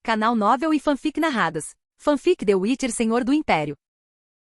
Canal Novel e Fanfic Narradas. Fanfic The Witcher Senhor do Império.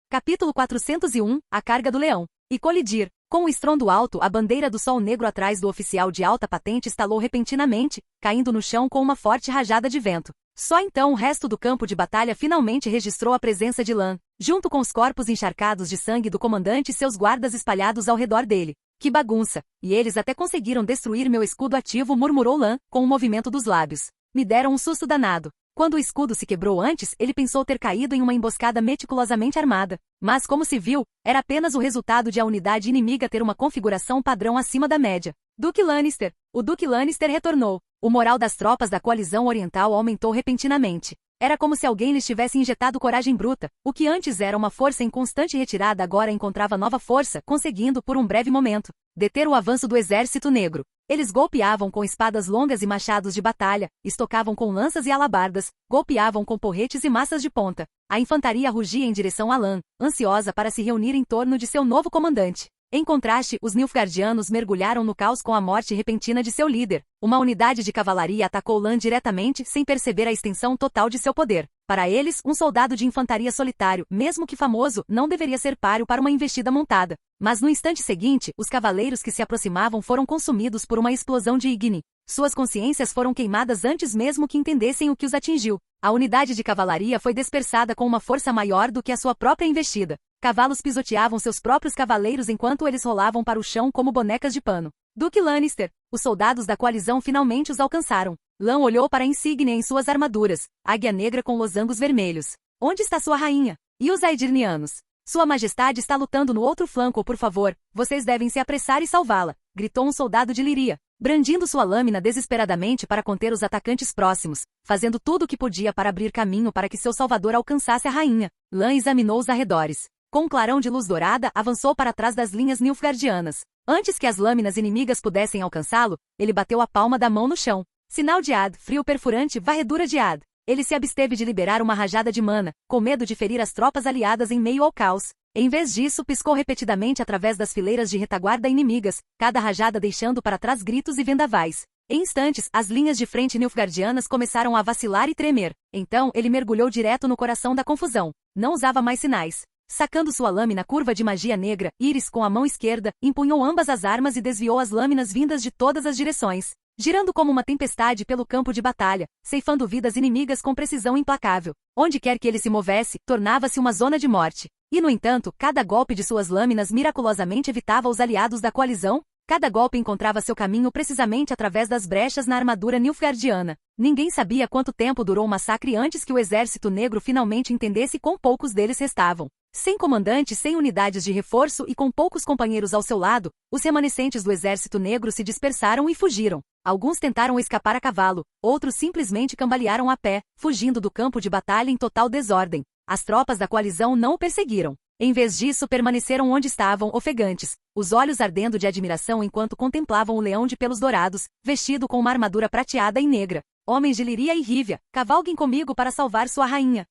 Capítulo 401, A Carga do Leão. E colidir. Com um estrondo alto, a bandeira do sol negro atrás do oficial de alta patente estalou repentinamente, caindo no chão com uma forte rajada de vento. Só então o resto do campo de batalha finalmente registrou a presença de Lan, junto com os corpos encharcados de sangue do comandante e seus guardas espalhados ao redor dele. Que bagunça! E eles até conseguiram destruir meu escudo ativo, murmurou Lan, com um movimento dos lábios. Me deram um susto danado. Quando o escudo se quebrou antes, ele pensou ter caído em uma emboscada meticulosamente armada. Mas como se viu, era apenas o resultado de a unidade inimiga ter uma configuração padrão acima da média. Duque Lannister. O Duque Lannister retornou. O moral das tropas da coalizão oriental aumentou repentinamente. Era como se alguém lhes tivesse injetado coragem bruta. O que antes era uma força em constante retirada agora encontrava nova força, conseguindo, por um breve momento, deter o avanço do exército negro. Eles golpeavam com espadas longas e machados de batalha, estocavam com lanças e alabardas, golpeavam com porretes e massas de ponta. A infantaria rugia em direção a Lan, ansiosa para se reunir em torno de seu novo comandante. Em contraste, os Nilfgaardianos mergulharam no caos com a morte repentina de seu líder. Uma unidade de cavalaria atacou Lan diretamente, sem perceber a extensão total de seu poder. Para eles, um soldado de infantaria solitário, mesmo que famoso, não deveria ser páreo para uma investida montada. Mas no instante seguinte, os cavaleiros que se aproximavam foram consumidos por uma explosão de Igni. Suas consciências foram queimadas antes mesmo que entendessem o que os atingiu. A unidade de cavalaria foi dispersada com uma força maior do que a sua própria investida. Cavalos pisoteavam seus próprios cavaleiros enquanto eles rolavam para o chão como bonecas de pano. Duque Lannister. Os soldados da coalizão finalmente os alcançaram. Lan olhou para a insígnia em suas armaduras, águia negra com losangos vermelhos. Onde está sua rainha? E os Aedirnianos? Sua majestade está lutando no outro flanco, por favor. Vocês devem se apressar e salvá-la, gritou um soldado de Liria, brandindo sua lâmina desesperadamente para conter os atacantes próximos, fazendo tudo o que podia para abrir caminho para que seu salvador alcançasse a rainha. Lan examinou os arredores. Com um clarão de luz dourada, avançou para trás das linhas nilfgaardianas. Antes que as lâminas inimigas pudessem alcançá-lo, ele bateu a palma da mão no chão. Sinal de Ad, frio perfurante, varredura de Ad. Ele se absteve de liberar uma rajada de mana, com medo de ferir as tropas aliadas em meio ao caos. Em vez disso, piscou repetidamente através das fileiras de retaguarda inimigas, cada rajada deixando para trás gritos e vendavais. Em instantes, as linhas de frente nilfgaardianas começaram a vacilar e tremer. Então, ele mergulhou direto no coração da confusão. Não usava mais sinais. Sacando sua lâmina curva de magia negra, Iris com a mão esquerda, empunhou ambas as armas e desviou as lâminas vindas de todas as direções, girando como uma tempestade pelo campo de batalha, ceifando vidas inimigas com precisão implacável. Onde quer que ele se movesse, tornava-se uma zona de morte. E no entanto, cada golpe de suas lâminas miraculosamente evitava os aliados da coalizão. Cada golpe encontrava seu caminho precisamente através das brechas na armadura nilfgaardiana. Ninguém sabia quanto tempo durou o massacre antes que o exército negro finalmente entendesse quão poucos deles restavam. Sem comandante, sem unidades de reforço e com poucos companheiros ao seu lado, os remanescentes do exército negro se dispersaram e fugiram. Alguns tentaram escapar a cavalo, outros simplesmente cambalearam a pé, fugindo do campo de batalha em total desordem. As tropas da coalizão não o perseguiram. Em vez disso, permaneceram onde estavam, ofegantes, os olhos ardendo de admiração enquanto contemplavam o leão de pelos dourados, vestido com uma armadura prateada e negra. Homens de Liria e Rívia, cavalguem comigo para salvar sua rainha.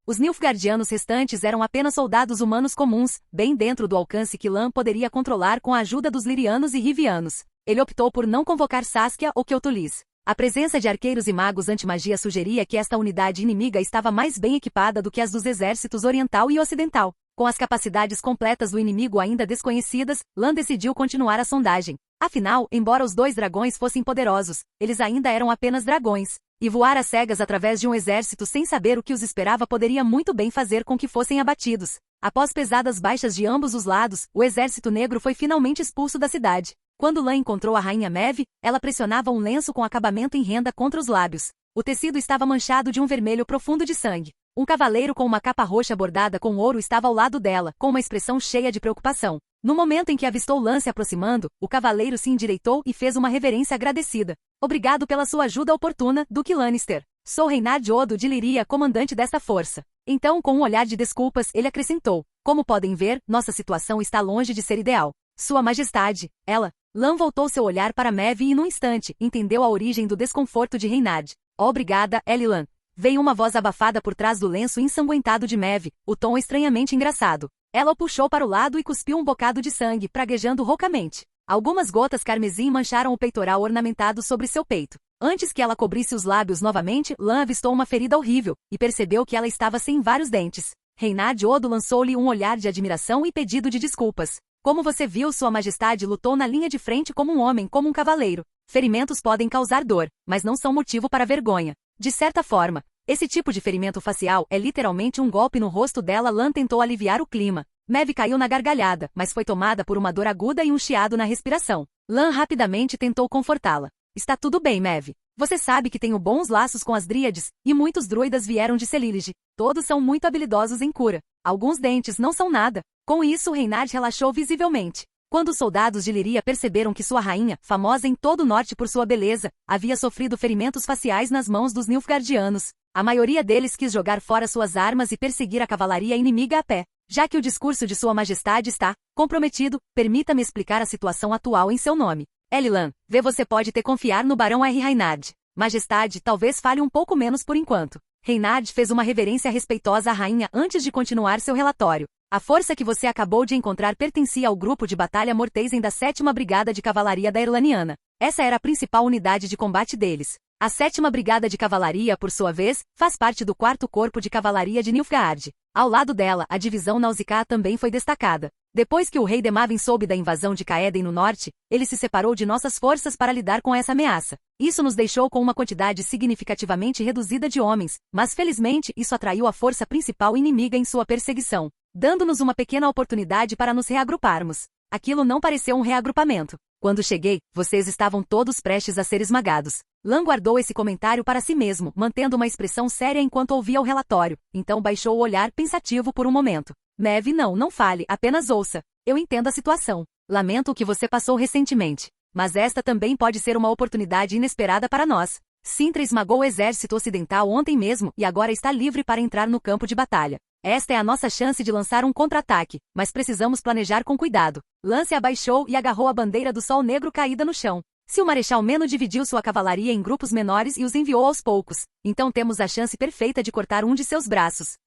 Os nilfgaardianos restantes eram apenas soldados humanos comuns, bem dentro do alcance que Lan poderia controlar com a ajuda dos lirianos e rivianos. Ele optou por não convocar Saskia ou Keutulis. A presença de arqueiros e magos anti-magia sugeria que esta unidade inimiga estava mais bem equipada do que as dos exércitos oriental e ocidental. Com as capacidades completas do inimigo ainda desconhecidas, Lan decidiu continuar a sondagem. Afinal, embora os dois dragões fossem poderosos, eles ainda eram apenas dragões. E voar às cegas através de um exército sem saber o que os esperava poderia muito bem fazer com que fossem abatidos. Após pesadas baixas de ambos os lados, o exército negro foi finalmente expulso da cidade. Quando Lan encontrou a rainha Maeve, ela pressionava um lenço com acabamento em renda contra os lábios. O tecido estava manchado de um vermelho profundo de sangue. Um cavaleiro com uma capa roxa bordada com ouro estava ao lado dela, com uma expressão cheia de preocupação. No momento em que avistou Lan se aproximando, o cavaleiro se endireitou e fez uma reverência agradecida. Obrigado pela sua ajuda oportuna, Duque Lannister. Sou Reynard Odo de Liria, comandante desta força. Então, com um olhar de desculpas, ele acrescentou. Como podem ver, nossa situação está longe de ser ideal. Sua Majestade, ela. Lan voltou seu olhar para Maeve e num instante, entendeu a origem do desconforto de Reynard. Obrigada, Elilan. Veio uma voz abafada por trás do lenço ensanguentado de Maeve, o tom estranhamente engraçado. Ela o puxou para o lado e cuspiu um bocado de sangue, praguejando roucamente. Algumas gotas carmesim mancharam o peitoral ornamentado sobre seu peito. Antes que ela cobrisse os lábios novamente, Lan avistou uma ferida horrível, e percebeu que ela estava sem vários dentes. Reinard Odo lançou-lhe um olhar de admiração e pedido de desculpas. Como você viu, Sua Majestade lutou na linha de frente como um homem, como um cavaleiro. Ferimentos podem causar dor, mas não são motivo para vergonha. De certa forma, esse tipo de ferimento facial é literalmente um golpe no rosto dela. Lan tentou aliviar o clima. Maeve caiu na gargalhada, mas foi tomada por uma dor aguda e um chiado na respiração. Lan rapidamente tentou confortá-la. Está tudo bem, Maeve. Você sabe que tenho bons laços com as Dríades, e muitos druidas vieram de Celilege. Todos são muito habilidosos em cura. Alguns dentes não são nada. Com isso, Reinard relaxou visivelmente. Quando os soldados de Liria perceberam que sua rainha, famosa em todo o norte por sua beleza, havia sofrido ferimentos faciais nas mãos dos Nilfgaardianos, a maioria deles quis jogar fora suas armas e perseguir a cavalaria inimiga a pé. Já que o discurso de Sua Majestade está comprometido, permita-me explicar a situação atual em seu nome. Elilan, você pode ter confiar no Barão R. Reinard. Majestade, talvez fale um pouco menos por enquanto. Reinard fez uma reverência respeitosa à rainha antes de continuar seu relatório. A força que você acabou de encontrar pertencia ao grupo de batalha Morteisen da 7ª Brigada de Cavalaria da Irlaniana. Essa era a principal unidade de combate deles. A 7ª Brigada de Cavalaria, por sua vez, faz parte do 4º Corpo de Cavalaria de Nilfgaard. Ao lado dela, a divisão Nausicaa também foi destacada. Depois que o rei Demavin soube da invasão de Caeden no norte, ele se separou de nossas forças para lidar com essa ameaça. Isso nos deixou com uma quantidade significativamente reduzida de homens, mas felizmente isso atraiu a força principal inimiga em sua perseguição, dando-nos uma pequena oportunidade para nos reagruparmos. Aquilo não pareceu um reagrupamento. Quando cheguei, vocês estavam todos prestes a ser esmagados. Lan guardou esse comentário para si mesmo, mantendo uma expressão séria enquanto ouvia o relatório, então baixou o olhar pensativo por um momento. Maeve, não fale, apenas ouça. Eu entendo a situação. Lamento o que você passou recentemente. Mas esta também pode ser uma oportunidade inesperada para nós. Sintra esmagou o exército ocidental ontem mesmo e agora está livre para entrar no campo de batalha. Esta é a nossa chance de lançar um contra-ataque, mas precisamos planejar com cuidado. Lan se abaixou e agarrou a bandeira do Sol Negro caída no chão. Se o Marechal Meno dividiu sua cavalaria em grupos menores e os enviou aos poucos, então temos a chance perfeita de cortar um de seus braços.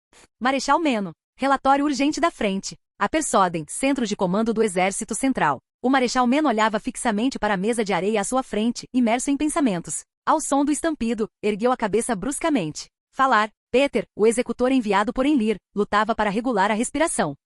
Marechal Meno. Relatório urgente da frente. A Persodem, centro de comando do Exército Central. O Marechal Meno olhava fixamente para a mesa de areia à sua frente, imerso em pensamentos. Ao som do estampido, ergueu a cabeça bruscamente. Falar. Peter, o executor enviado por Enlir, lutava para regular a respiração.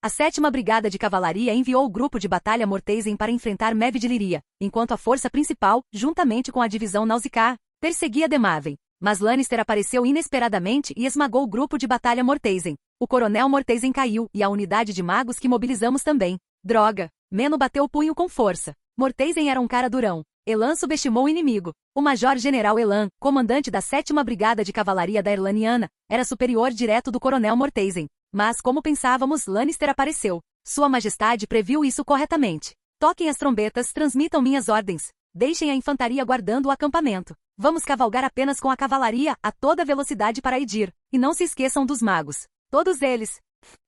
A 7ª Brigada de Cavalaria enviou o grupo de batalha Morteisen para enfrentar Maeve de Liria, enquanto a força principal, juntamente com a divisão Nausicaa, perseguia Demavin. Mas Lannister apareceu inesperadamente e esmagou o grupo de batalha Morteisen. O coronel Morteisen caiu, e a unidade de magos que mobilizamos também. Droga! Meno bateu o punho com força. Morteisen era um cara durão. Elan subestimou o inimigo. O Major-General Elan, comandante da 7ª Brigada de Cavalaria da Irlaniana, era superior direto do coronel Morteisen. Mas, como pensávamos, Lannister apareceu. Sua Majestade previu isso corretamente. Toquem as trombetas, transmitam minhas ordens. Deixem a infantaria guardando o acampamento. Vamos cavalgar apenas com a cavalaria, a toda velocidade para Edir. E não se esqueçam dos magos. Todos eles.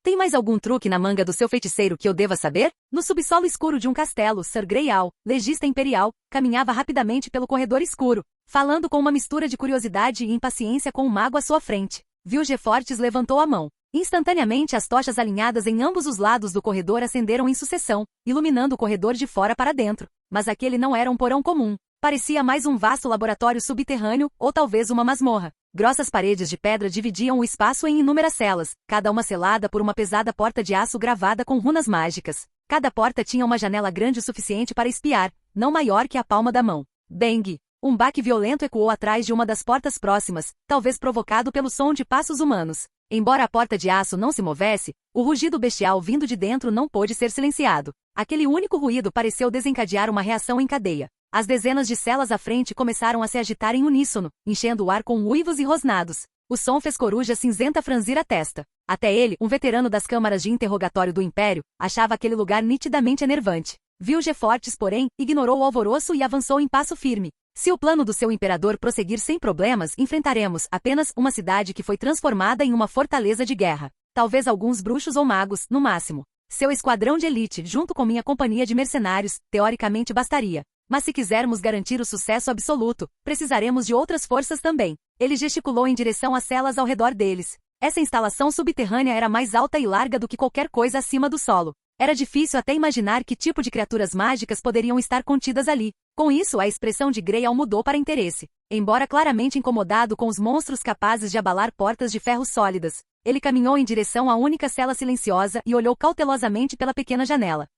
Tem mais algum truque na manga do seu feiticeiro que eu deva saber? No subsolo escuro de um castelo, Sir Greyal, legista imperial, caminhava rapidamente pelo corredor escuro, falando com uma mistura de curiosidade e impaciência com o mago à sua frente. Vilgefortes levantou a mão. Instantaneamente as tochas alinhadas em ambos os lados do corredor acenderam em sucessão, iluminando o corredor de fora para dentro. Mas aquele não era um porão comum. Parecia mais um vasto laboratório subterrâneo, ou talvez uma masmorra. Grossas paredes de pedra dividiam o espaço em inúmeras celas, cada uma selada por uma pesada porta de aço gravada com runas mágicas. Cada porta tinha uma janela grande o suficiente para espiar, não maior que a palma da mão. Bang! Um baque violento ecoou atrás de uma das portas próximas, talvez provocado pelo som de passos humanos. Embora a porta de aço não se movesse, o rugido bestial vindo de dentro não pôde ser silenciado. Aquele único ruído pareceu desencadear uma reação em cadeia. As dezenas de celas à frente começaram a se agitar em uníssono, enchendo o ar com uivos e rosnados. O som fez Coruja Cinzenta franzir a testa. Até ele, um veterano das câmaras de interrogatório do Império, achava aquele lugar nitidamente enervante. Vilgefortes, porém, ignorou o alvoroço e avançou em passo firme. Se o plano do seu imperador prosseguir sem problemas, enfrentaremos apenas uma cidade que foi transformada em uma fortaleza de guerra. Talvez alguns bruxos ou magos, no máximo. Seu esquadrão de elite, junto com minha companhia de mercenários, teoricamente bastaria. Mas se quisermos garantir o sucesso absoluto, precisaremos de outras forças também. Ele gesticulou em direção às celas ao redor deles. Essa instalação subterrânea era mais alta e larga do que qualquer coisa acima do solo. Era difícil até imaginar que tipo de criaturas mágicas poderiam estar contidas ali. Com isso, a expressão de Grayle mudou para interesse. Embora claramente incomodado com os monstros capazes de abalar portas de ferro sólidas, ele caminhou em direção à única cela silenciosa e olhou cautelosamente pela pequena janela.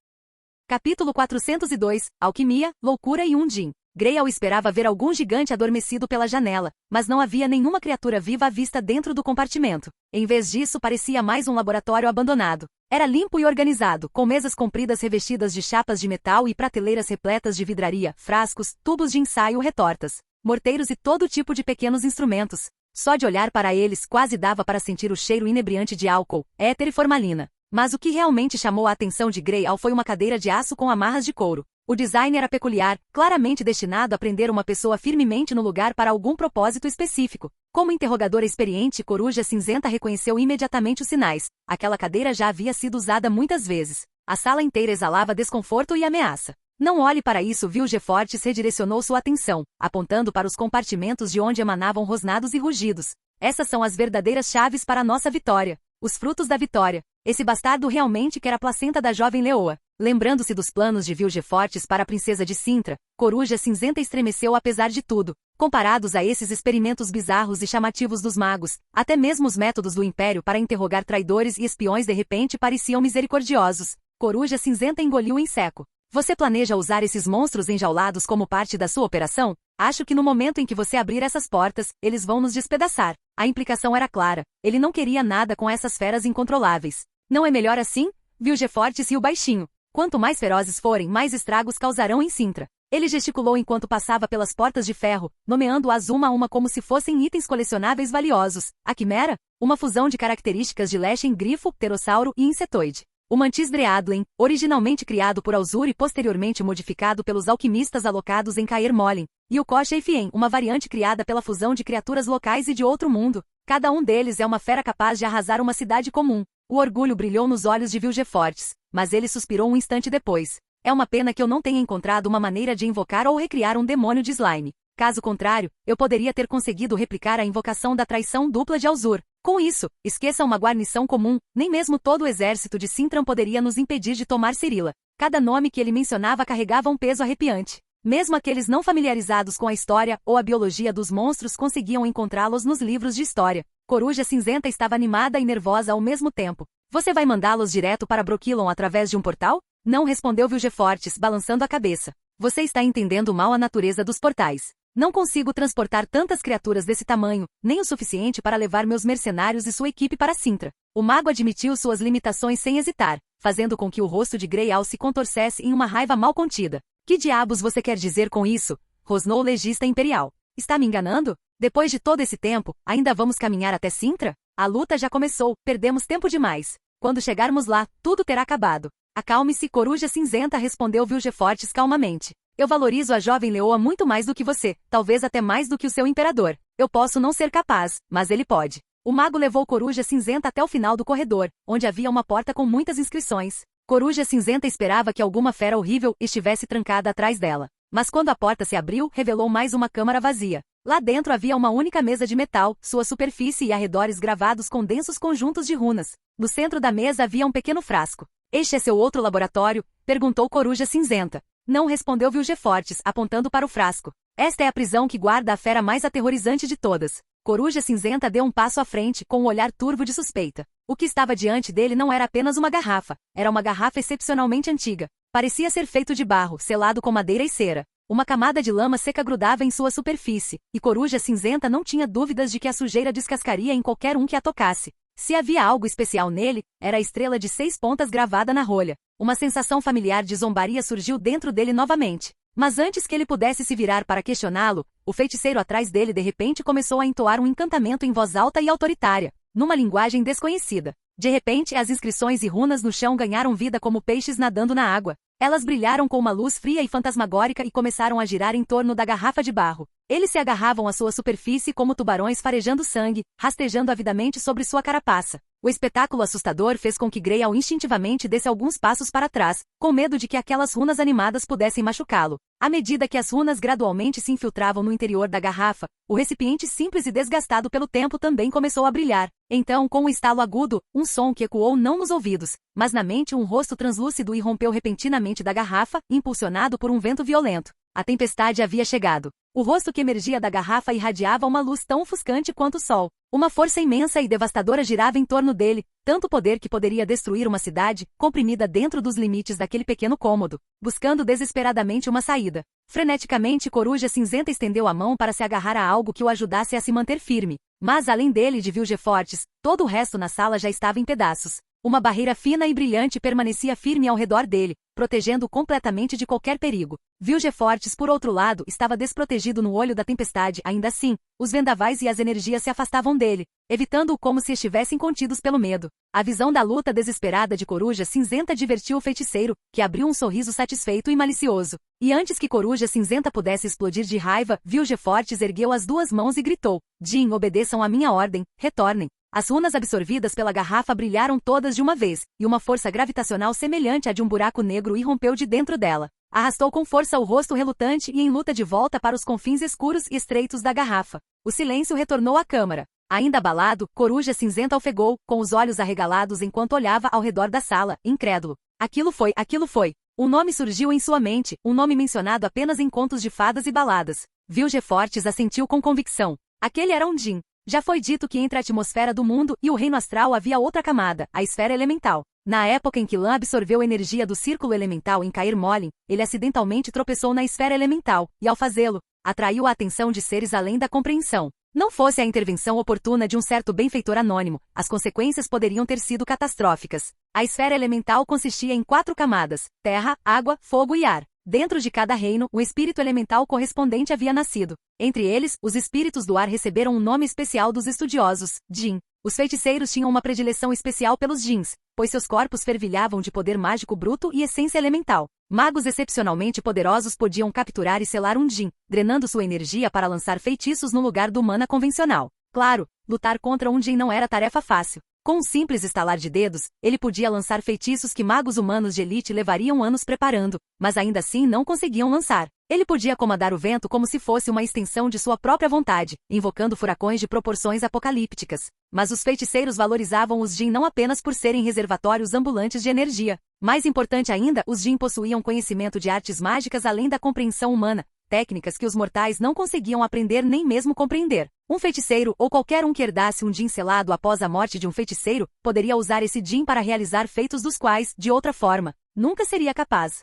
Capítulo 402, Alquimia, Loucura e Undine. Grayle esperava ver algum gigante adormecido pela janela, mas não havia nenhuma criatura viva à vista dentro do compartimento. Em vez disso, parecia mais um laboratório abandonado. Era limpo e organizado, com mesas compridas revestidas de chapas de metal e prateleiras repletas de vidraria, frascos, tubos de ensaio, retortas, morteiros e todo tipo de pequenos instrumentos. Só de olhar para eles quase dava para sentir o cheiro inebriante de álcool, éter e formalina. Mas o que realmente chamou a atenção de Grayle foi uma cadeira de aço com amarras de couro. O design era peculiar, claramente destinado a prender uma pessoa firmemente no lugar para algum propósito específico. Como interrogadora experiente, Coruja Cinzenta reconheceu imediatamente os sinais. Aquela cadeira já havia sido usada muitas vezes. A sala inteira exalava desconforto e ameaça. Não olhe para isso, Vilgefortz redirecionou sua atenção, apontando para os compartimentos de onde emanavam rosnados e rugidos. Essas são as verdadeiras chaves para a nossa vitória. Os frutos da vitória. Esse bastardo realmente quer a placenta da jovem leoa. Lembrando-se dos planos de Vilgefortz para a princesa de Cintra, Coruja Cinzenta estremeceu apesar de tudo. Comparados a esses experimentos bizarros e chamativos dos magos, até mesmo os métodos do Império para interrogar traidores e espiões de repente pareciam misericordiosos. Coruja Cinzenta engoliu em seco. Você planeja usar esses monstros enjaulados como parte da sua operação? Acho que no momento em que você abrir essas portas, eles vão nos despedaçar. A implicação era clara. Ele não queria nada com essas feras incontroláveis. Não é melhor assim? Vilgefortz riu baixinho. Quanto mais ferozes forem, mais estragos causarão em Cintra. Ele gesticulou enquanto passava pelas portas de ferro, nomeando-as uma a uma como se fossem itens colecionáveis valiosos. A quimera? Uma fusão de características de Lechem, grifo, pterossauro e insetoide. O Mantis Dreadlen, originalmente criado por Alzur e posteriormente modificado pelos alquimistas alocados em Caer Molen, e o Kocheifien, uma variante criada pela fusão de criaturas locais e de outro mundo. Cada um deles é uma fera capaz de arrasar uma cidade comum. O orgulho brilhou nos olhos de Vilgefortz, mas ele suspirou um instante depois. É uma pena que eu não tenha encontrado uma maneira de invocar ou recriar um demônio de slime. Caso contrário, eu poderia ter conseguido replicar a invocação da traição dupla de Alzur. Com isso, esqueça uma guarnição comum, nem mesmo todo o exército de Cintran poderia nos impedir de tomar Cirila. Cada nome que ele mencionava carregava um peso arrepiante. Mesmo aqueles não familiarizados com a história ou a biologia dos monstros conseguiam encontrá-los nos livros de história. Coruja Cinzenta estava animada e nervosa ao mesmo tempo. Você vai mandá-los direto para Brokilon através de um portal? Não, respondeu Vilgefortz, balançando a cabeça. Você está entendendo mal a natureza dos portais. Não consigo transportar tantas criaturas desse tamanho, nem o suficiente para levar meus mercenários e sua equipe para Cintra. O mago admitiu suas limitações sem hesitar, fazendo com que o rosto de Grayle se contorcesse em uma raiva mal contida. Que diabos você quer dizer com isso? Rosnou o legista imperial. Está me enganando? Depois de todo esse tempo, ainda vamos caminhar até Cintra? A luta já começou, perdemos tempo demais. Quando chegarmos lá, tudo terá acabado. Acalme-se, Coruja Cinzenta, respondeu Vilgefortz calmamente. Eu valorizo a jovem leoa muito mais do que você, talvez até mais do que o seu imperador. Eu posso não ser capaz, mas ele pode. O mago levou Coruja Cinzenta até o final do corredor, onde havia uma porta com muitas inscrições. Coruja Cinzenta esperava que alguma fera horrível estivesse trancada atrás dela. Mas quando a porta se abriu, revelou mais uma câmara vazia. Lá dentro havia uma única mesa de metal, sua superfície e arredores gravados com densos conjuntos de runas. No centro da mesa havia um pequeno frasco. Este é seu outro laboratório? Perguntou Coruja Cinzenta. Não, respondeu Vilgefortz, apontando para o frasco. Esta é a prisão que guarda a fera mais aterrorizante de todas. Coruja Cinzenta deu um passo à frente, com um olhar turvo de suspeita. O que estava diante dele não era apenas uma garrafa, era uma garrafa excepcionalmente antiga. Parecia ser feito de barro, selado com madeira e cera. Uma camada de lama seca grudava em sua superfície, e Coruja Cinzenta não tinha dúvidas de que a sujeira descascaria em qualquer um que a tocasse. Se havia algo especial nele, era a estrela de 6 pontas gravada na rolha. Uma sensação familiar de zombaria surgiu dentro dele novamente. Mas antes que ele pudesse se virar para questioná-lo, o feiticeiro atrás dele de repente começou a entoar um encantamento em voz alta e autoritária, numa linguagem desconhecida. De repente, as inscrições e runas no chão ganharam vida como peixes nadando na água. Elas brilharam com uma luz fria e fantasmagórica e começaram a girar em torno da garrafa de barro. Eles se agarravam à sua superfície como tubarões farejando sangue, rastejando avidamente sobre sua carapaça. O espetáculo assustador fez com que Grayle instintivamente desse alguns passos para trás, com medo de que aquelas runas animadas pudessem machucá-lo. À medida que as runas gradualmente se infiltravam no interior da garrafa, o recipiente simples e desgastado pelo tempo também começou a brilhar. Então, com um estalo agudo, um som que ecoou não nos ouvidos, mas na mente, um rosto translúcido irrompeu repentinamente da garrafa, impulsionado por um vento violento. A tempestade havia chegado. O rosto que emergia da garrafa irradiava uma luz tão ofuscante quanto o sol. Uma força imensa e devastadora girava em torno dele, tanto poder que poderia destruir uma cidade, comprimida dentro dos limites daquele pequeno cômodo, buscando desesperadamente uma saída. Freneticamente, Coruja Cinzenta estendeu a mão para se agarrar a algo que o ajudasse a se manter firme. Mas além dele e de Vilgefortz, todo o resto na sala já estava em pedaços. Uma barreira fina e brilhante permanecia firme ao redor dele, protegendo-o completamente de qualquer perigo. Vilgefortz, por outro lado, estava desprotegido no olho da tempestade. Ainda assim, os vendavais e as energias se afastavam dele, evitando-o como se estivessem contidos pelo medo. A visão da luta desesperada de Coruja Cinzenta divertiu o feiticeiro, que abriu um sorriso satisfeito e malicioso. E antes que Coruja Cinzenta pudesse explodir de raiva, Vilgefortz ergueu as duas mãos e gritou: Jin, obedeçam à minha ordem, retornem. As runas absorvidas pela garrafa brilharam todas de uma vez, e uma força gravitacional semelhante à de um buraco negro irrompeu de dentro dela. Arrastou com força o rosto relutante e em luta de volta para os confins escuros e estreitos da garrafa. O silêncio retornou à câmara. Ainda abalado, Coruja Cinzenta ofegou, com os olhos arregalados enquanto olhava ao redor da sala, incrédulo. Aquilo foi. Um nome surgiu em sua mente, um nome mencionado apenas em contos de fadas e baladas. Vilgefortz assentiu com convicção. Aquele era um Jin. Já foi dito que entre a atmosfera do mundo e o reino astral havia outra camada, a esfera elemental. Na época em que Lan absorveu a energia do círculo elemental em Cair Mollin, ele acidentalmente tropeçou na esfera elemental, e ao fazê-lo, atraiu a atenção de seres além da compreensão. Não fosse a intervenção oportuna de um certo benfeitor anônimo, as consequências poderiam ter sido catastróficas. A esfera elemental consistia em 4 camadas: terra, água, fogo e ar. Dentro de cada reino, um espírito elemental correspondente havia nascido. Entre eles, os espíritos do ar receberam um nome especial dos estudiosos, Jin. Os feiticeiros tinham uma predileção especial pelos Jins, pois seus corpos fervilhavam de poder mágico bruto e essência elemental. Magos excepcionalmente poderosos podiam capturar e selar um Jin, drenando sua energia para lançar feitiços no lugar do mana convencional. Claro, lutar contra um Jin não era tarefa fácil. Com um simples estalar de dedos, ele podia lançar feitiços que magos humanos de elite levariam anos preparando, mas ainda assim não conseguiam lançar. Ele podia comandar o vento como se fosse uma extensão de sua própria vontade, invocando furacões de proporções apocalípticas. Mas os feiticeiros valorizavam os Jin não apenas por serem reservatórios ambulantes de energia. Mais importante ainda, os Jin possuíam conhecimento de artes mágicas além da compreensão humana, técnicas que os mortais não conseguiam aprender nem mesmo compreender. Um feiticeiro, ou qualquer um que herdasse um Jin selado após a morte de um feiticeiro, poderia usar esse Jin para realizar feitos dos quais, de outra forma, nunca seria capaz.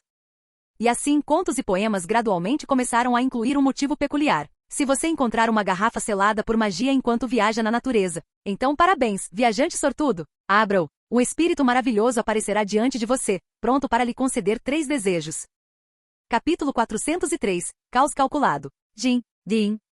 E assim, contos e poemas gradualmente começaram a incluir um motivo peculiar. Se você encontrar uma garrafa selada por magia enquanto viaja na natureza, então parabéns, viajante sortudo! Abra-o. Um espírito maravilhoso aparecerá diante de você, pronto para lhe conceder 3 desejos. Capítulo 403. Caos calculado. Jin.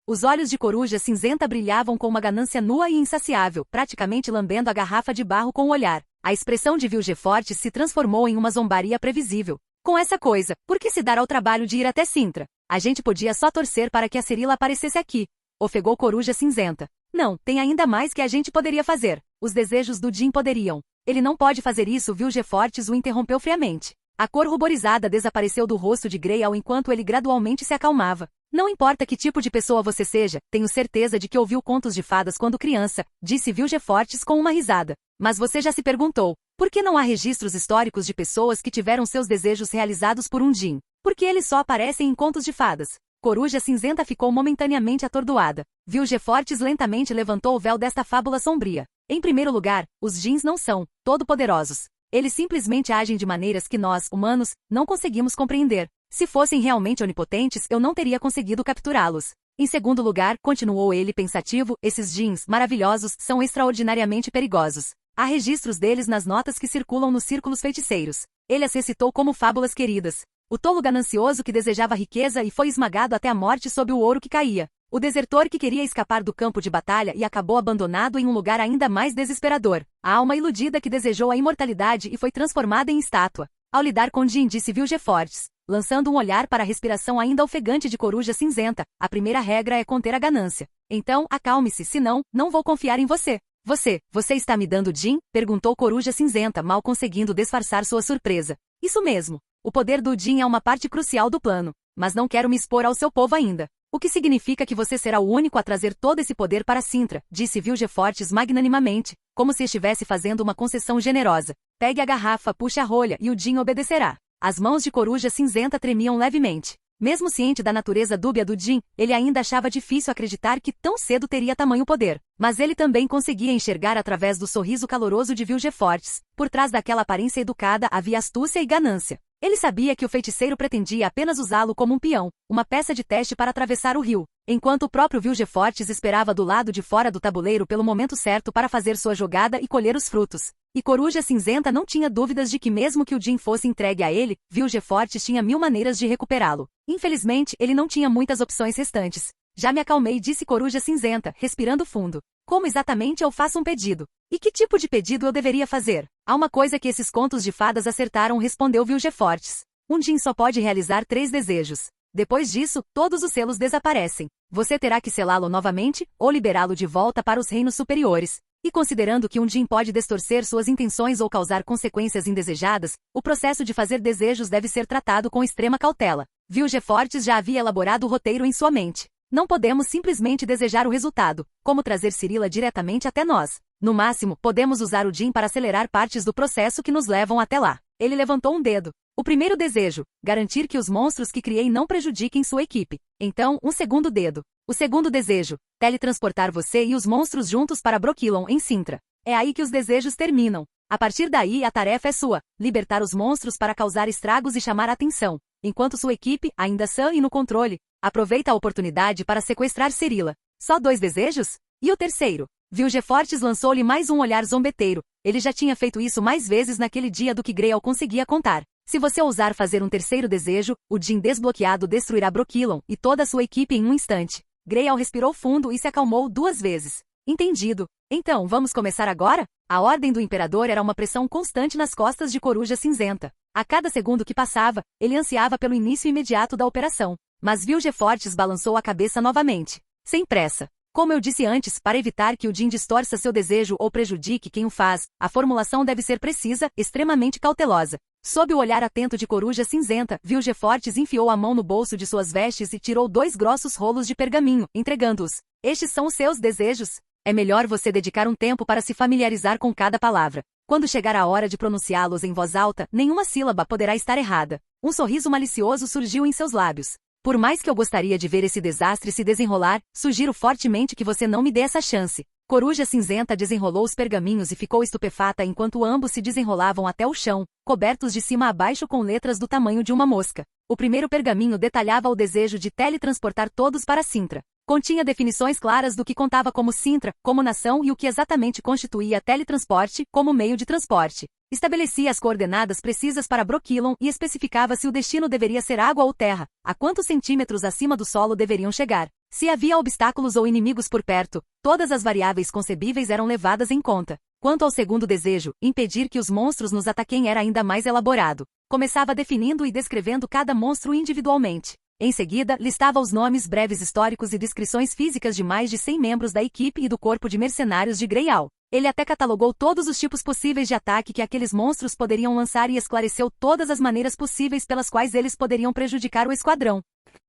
Os olhos de Coruja Cinzenta brilhavam com uma ganância nua e insaciável, praticamente lambendo a garrafa de barro com o olhar. A expressão de Vilgefortz se transformou em uma zombaria previsível. Com essa coisa, por que se dar ao trabalho de ir até Sintra? A gente podia só torcer para que a Cirila aparecesse aqui. Ofegou Coruja Cinzenta. Não, tem ainda mais que a gente poderia fazer. Os desejos do Jin poderiam. Ele não pode fazer isso, Vilgefortz o interrompeu friamente. A cor ruborizada desapareceu do rosto de Greal enquanto ele gradualmente se acalmava. Não importa que tipo de pessoa você seja, tenho certeza de que ouviu contos de fadas quando criança, disse Vilgefortz com uma risada. Mas você já se perguntou, por que não há registros históricos de pessoas que tiveram seus desejos realizados por um Jin? Porque eles só aparecem em contos de fadas. Coruja Cinzenta ficou momentaneamente atordoada. Vilgefortz lentamente levantou o véu desta fábula sombria. Em primeiro lugar, os Jins não são todo-poderosos. Eles simplesmente agem de maneiras que nós, humanos, não conseguimos compreender. Se fossem realmente onipotentes, eu não teria conseguido capturá-los. Em segundo lugar, continuou ele pensativo, esses Jins maravilhosos são extraordinariamente perigosos. Há registros deles nas notas que circulam nos círculos feiticeiros. Ele as recitou como fábulas queridas. O tolo ganancioso que desejava riqueza e foi esmagado até a morte sob o ouro que caía. O desertor que queria escapar do campo de batalha e acabou abandonado em um lugar ainda mais desesperador. A alma iludida que desejou a imortalidade e foi transformada em estátua. Ao lidar com Jin, disse Vilgefortz, lançando um olhar para a respiração ainda ofegante de Coruja Cinzenta, a primeira regra é conter a ganância. Então, acalme-se, senão, não vou confiar em você. Você está me dando Jin? Perguntou Coruja Cinzenta, mal conseguindo disfarçar sua surpresa. Isso mesmo. O poder do Jin é uma parte crucial do plano, mas não quero me expor ao seu povo ainda. O que significa que você será o único a trazer todo esse poder para Sintra, disse Vilgefortz magnanimamente, como se estivesse fazendo uma concessão generosa. Pegue a garrafa, puxe a rolha e o Jin obedecerá. As mãos de Coruja Cinzenta tremiam levemente. Mesmo ciente da natureza dúbia do Jin, ele ainda achava difícil acreditar que tão cedo teria tamanho poder. Mas ele também conseguia enxergar através do sorriso caloroso de Vilgefortz. Por trás daquela aparência educada havia astúcia e ganância. Ele sabia que o feiticeiro pretendia apenas usá-lo como um peão, uma peça de teste para atravessar o rio, enquanto o próprio Vilgefortz esperava do lado de fora do tabuleiro pelo momento certo para fazer sua jogada e colher os frutos. E Coruja Cinzenta não tinha dúvidas de que mesmo que o Jin fosse entregue a ele, Vilgefortz tinha 1000 maneiras de recuperá-lo. Infelizmente, ele não tinha muitas opções restantes. Já me acalmei, disse Coruja Cinzenta, respirando fundo. Como exatamente eu faço um pedido? E que tipo de pedido eu deveria fazer? Há uma coisa que esses contos de fadas acertaram, respondeu Vilgefortz. Um Jin só pode realizar 3 desejos. Depois disso, todos os selos desaparecem. Você terá que selá-lo novamente, ou liberá-lo de volta para os reinos superiores. E considerando que um Jin pode distorcer suas intenções ou causar consequências indesejadas, o processo de fazer desejos deve ser tratado com extrema cautela. Vilgefortz já havia elaborado o roteiro em sua mente. Não podemos simplesmente desejar o resultado, como trazer Cirila diretamente até nós. No máximo, podemos usar o Jin para acelerar partes do processo que nos levam até lá. Ele levantou um dedo. O primeiro desejo, garantir que os monstros que criei não prejudiquem sua equipe. Então, um segundo dedo. O segundo desejo, teletransportar você e os monstros juntos para Brokilon, em Cintra. É aí que os desejos terminam. A partir daí, a tarefa é sua, libertar os monstros para causar estragos e chamar a atenção. Enquanto sua equipe, ainda sã e no controle, aproveita a oportunidade para sequestrar Cirila. Só 2 desejos? E o terceiro? Vilgefortz lançou-lhe mais um olhar zombeteiro. Ele já tinha feito isso mais vezes naquele dia do que Greal conseguia contar. Se você ousar fazer um terceiro desejo, o Jin desbloqueado destruirá Brokilon e toda a sua equipe em um instante. Greal respirou fundo e se acalmou 2 vezes. Entendido. Então, vamos começar agora? A ordem do imperador era uma pressão constante nas costas de Coruja Cinzenta. A cada segundo que passava, ele ansiava pelo início imediato da operação. Mas Vilgefortz balançou a cabeça novamente. Sem pressa. Como eu disse antes, para evitar que o Jin distorça seu desejo ou prejudique quem o faz, a formulação deve ser precisa, extremamente cautelosa. Sob o olhar atento de Coruja Cinzenta, Vilgefortz enfiou a mão no bolso de suas vestes e tirou 2 grossos rolos de pergaminho, entregando-os. Estes são os seus desejos? É melhor você dedicar um tempo para se familiarizar com cada palavra. Quando chegar a hora de pronunciá-los em voz alta, nenhuma sílaba poderá estar errada. Um sorriso malicioso surgiu em seus lábios. Por mais que eu gostaria de ver esse desastre se desenrolar, sugiro fortemente que você não me dê essa chance. Coruja Cinzenta desenrolou os pergaminhos e ficou estupefata enquanto ambos se desenrolavam até o chão, cobertos de cima a baixo com letras do tamanho de uma mosca. O primeiro pergaminho detalhava o desejo de teletransportar todos para Cintra. Continha definições claras do que contava como Cintra, como nação e o que exatamente constituía teletransporte como meio de transporte. Estabelecia as coordenadas precisas para Brokilon e especificava se o destino deveria ser água ou terra, a quantos centímetros acima do solo deveriam chegar. Se havia obstáculos ou inimigos por perto, todas as variáveis concebíveis eram levadas em conta. Quanto ao segundo desejo, impedir que os monstros nos ataquem era ainda mais elaborado. Começava definindo e descrevendo cada monstro individualmente. Em seguida, listava os nomes breves históricos e descrições físicas de mais de 100 membros da equipe e do corpo de mercenários de Greal. Ele até catalogou todos os tipos possíveis de ataque que aqueles monstros poderiam lançar e esclareceu todas as maneiras possíveis pelas quais eles poderiam prejudicar o esquadrão.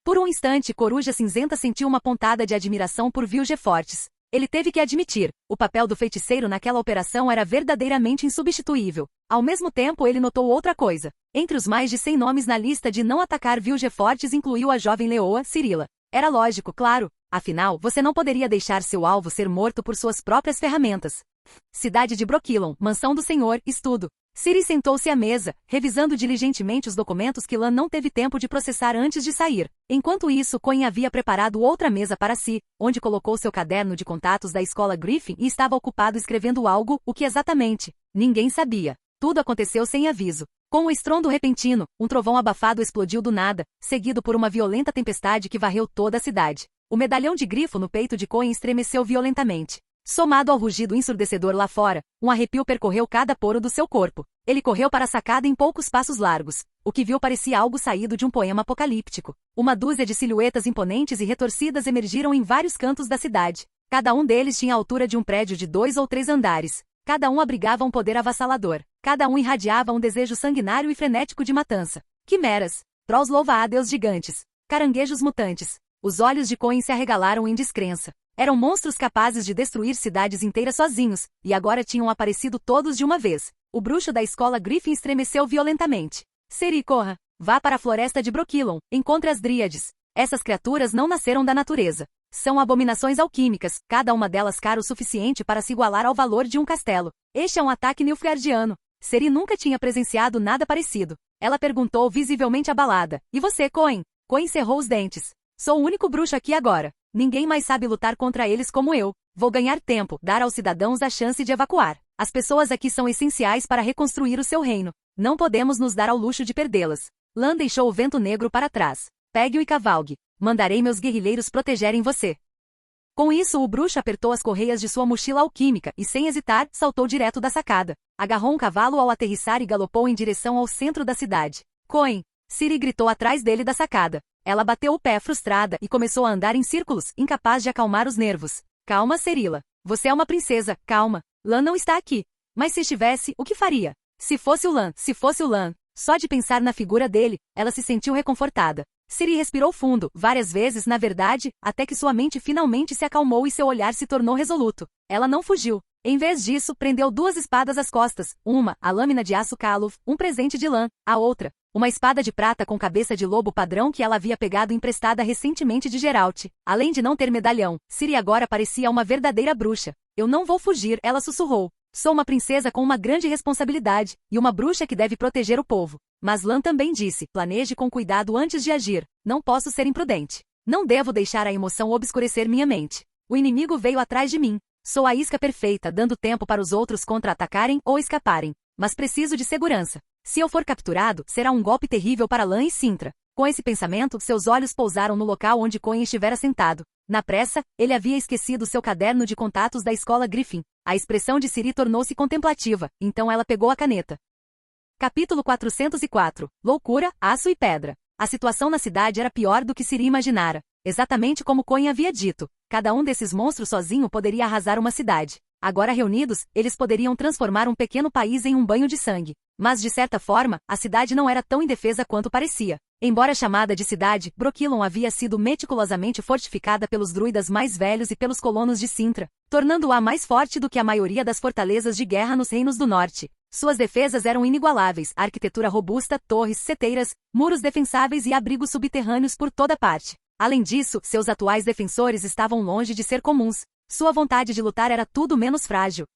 Por um instante, Coruja Cinzenta sentiu uma pontada de admiração por Vilgefortz. Ele teve que admitir, o papel do feiticeiro naquela operação era verdadeiramente insubstituível. Ao mesmo tempo, ele notou outra coisa. Entre os mais de 100 nomes na lista de não atacar Vilgefortz incluiu a jovem leoa, Cirila. Era lógico, claro. Afinal, você não poderia deixar seu alvo ser morto por suas próprias ferramentas. Cidade de Brokilon, mansão do senhor, estudo. Ciri sentou-se à mesa, revisando diligentemente os documentos que Lan não teve tempo de processar antes de sair. Enquanto isso, Coin havia preparado outra mesa para si, onde colocou seu caderno de contatos da escola Griffin e estava ocupado escrevendo algo, o que exatamente? Ninguém sabia. Tudo aconteceu sem aviso. Com um estrondo repentino, um trovão abafado explodiu do nada, seguido por uma violenta tempestade que varreu toda a cidade. O medalhão de grifo no peito de Coin estremeceu violentamente. Somado ao rugido ensurdecedor lá fora, um arrepio percorreu cada poro do seu corpo. Ele correu para a sacada em poucos passos largos. O que viu parecia algo saído de um poema apocalíptico. Uma dúzia de silhuetas imponentes e retorcidas emergiram em vários cantos da cidade. Cada um deles tinha a altura de um prédio de 2 ou 3 andares. Cada um abrigava um poder avassalador. Cada um irradiava um desejo sanguinário e frenético de matança. Quimeras, trolls louva-a-Deus gigantes, caranguejos mutantes. Os olhos de Coin se arregalaram em descrença. Eram monstros capazes de destruir cidades inteiras sozinhos, e agora tinham aparecido todos de uma vez. O bruxo da escola Griffin estremeceu violentamente. Ciri, corra! Vá para a floresta de Brokilon, encontre as dríades. Essas criaturas não nasceram da natureza. São abominações alquímicas, cada uma delas cara o suficiente para se igualar ao valor de um castelo. Este é um ataque nilfgaardiano. Ciri nunca tinha presenciado nada parecido. Ela perguntou visivelmente abalada. E você, Coen? Coen cerrou os dentes. Sou o único bruxo aqui agora. Ninguém mais sabe lutar contra eles como eu. Vou ganhar tempo, dar aos cidadãos a chance de evacuar. As pessoas aqui são essenciais para reconstruir o seu reino. Não podemos nos dar ao luxo de perdê-las. Lan deixou o vento negro para trás. Pegue-o e cavalgue. Mandarei meus guerrilheiros protegerem você. Com isso, o bruxo apertou as correias de sua mochila alquímica e, sem hesitar, saltou direto da sacada. Agarrou um cavalo ao aterrissar e galopou em direção ao centro da cidade. Coen! Ciri gritou atrás dele da sacada. Ela bateu o pé frustrada e começou a andar em círculos, incapaz de acalmar os nervos. Calma, Cerila. Você é uma princesa, calma. Lan não está aqui. Mas se estivesse, o que faria? Se fosse o Lan. Só de pensar na figura dele, ela se sentiu reconfortada. Ciri respirou fundo, várias vezes na verdade, até que sua mente finalmente se acalmou e seu olhar se tornou resoluto. Ela não fugiu. Em vez disso, prendeu 2 espadas às costas. Uma, a lâmina de aço Kalov, um presente de Lan. A outra, uma espada de prata com cabeça de lobo padrão que ela havia pegado emprestada recentemente de Geralt. Além de não ter medalhão, Ciri agora parecia uma verdadeira bruxa. Eu não vou fugir, ela sussurrou. Sou uma princesa com uma grande responsabilidade, e uma bruxa que deve proteger o povo. Mas Lan também disse, planeje com cuidado antes de agir. Não posso ser imprudente. Não devo deixar a emoção obscurecer minha mente. O inimigo veio atrás de mim. Sou a isca perfeita, dando tempo para os outros contra-atacarem ou escaparem. Mas preciso de segurança. Se eu for capturado, será um golpe terrível para Lan e Sintra. Com esse pensamento, seus olhos pousaram no local onde Coen estivera sentado. Na pressa, ele havia esquecido seu caderno de contatos da escola Griffin. A expressão de Ciri tornou-se contemplativa, então ela pegou a caneta. Capítulo 404. Loucura, aço e pedra. A situação na cidade era pior do que Ciri imaginara. Exatamente como Coen havia dito. Cada um desses monstros sozinho poderia arrasar uma cidade. Agora reunidos, eles poderiam transformar um pequeno país em um banho de sangue. Mas de certa forma, a cidade não era tão indefesa quanto parecia. Embora chamada de cidade, Brokilon havia sido meticulosamente fortificada pelos druidas mais velhos e pelos colonos de Sintra, tornando-a mais forte do que a maioria das fortalezas de guerra nos reinos do norte. Suas defesas eram inigualáveis, arquitetura robusta, torres, seteiras, muros defensáveis e abrigos subterrâneos por toda parte. Além disso, seus atuais defensores estavam longe de ser comuns. Sua vontade de lutar era tudo menos frágil.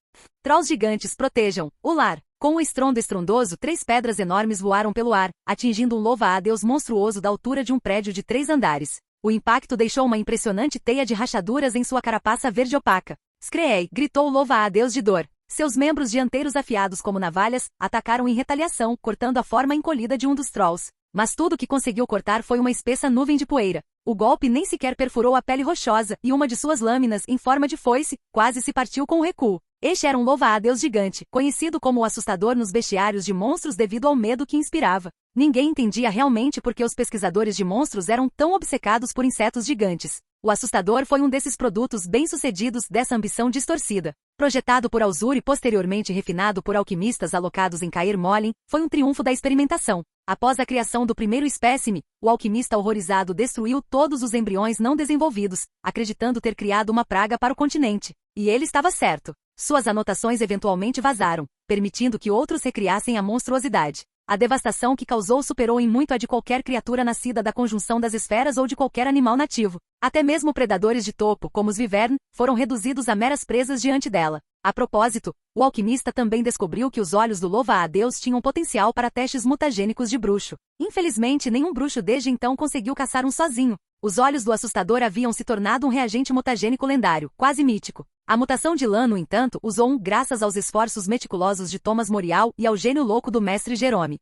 Trolls gigantes protejam o lar. Com um estrondo estrondoso, 3 pedras enormes voaram pelo ar, atingindo um louva-a-Deus monstruoso da altura de um prédio de 3 andares. O impacto deixou uma impressionante teia de rachaduras em sua carapaça verde opaca. Screei! Gritou o louva-a-Deus de dor. Seus membros dianteiros afiados como navalhas, atacaram em retaliação, cortando a forma encolhida de um dos trolls. Mas tudo que conseguiu cortar foi uma espessa nuvem de poeira. O golpe nem sequer perfurou a pele rochosa, e uma de suas lâminas, em forma de foice, quase se partiu com o recuo. Este era um louva-a-Deus gigante, conhecido como o assustador nos bestiários de monstros devido ao medo que inspirava. Ninguém entendia realmente por que os pesquisadores de monstros eram tão obcecados por insetos gigantes. O assustador foi um desses produtos bem-sucedidos dessa ambição distorcida. Projetado por Alzur e posteriormente refinado por alquimistas alocados em Caer Molen, foi um triunfo da experimentação. Após a criação do primeiro espécime, o alquimista horrorizado destruiu todos os embriões não desenvolvidos, acreditando ter criado uma praga para o continente. E ele estava certo. Suas anotações eventualmente vazaram, permitindo que outros recriassem a monstruosidade. A devastação que causou superou em muito a de qualquer criatura nascida da conjunção das esferas ou de qualquer animal nativo. Até mesmo predadores de topo, como os Vivern, foram reduzidos a meras presas diante dela. A propósito, o alquimista também descobriu que os olhos do louva-a-Deus tinham potencial para testes mutagênicos de bruxo. Infelizmente, nenhum bruxo desde então conseguiu caçar um sozinho. Os olhos do assustador haviam se tornado um reagente mutagênico lendário, quase mítico. A mutação de Lan, no entanto, usou um graças aos esforços meticulosos de Thomas Morial e ao gênio louco do mestre Jerome.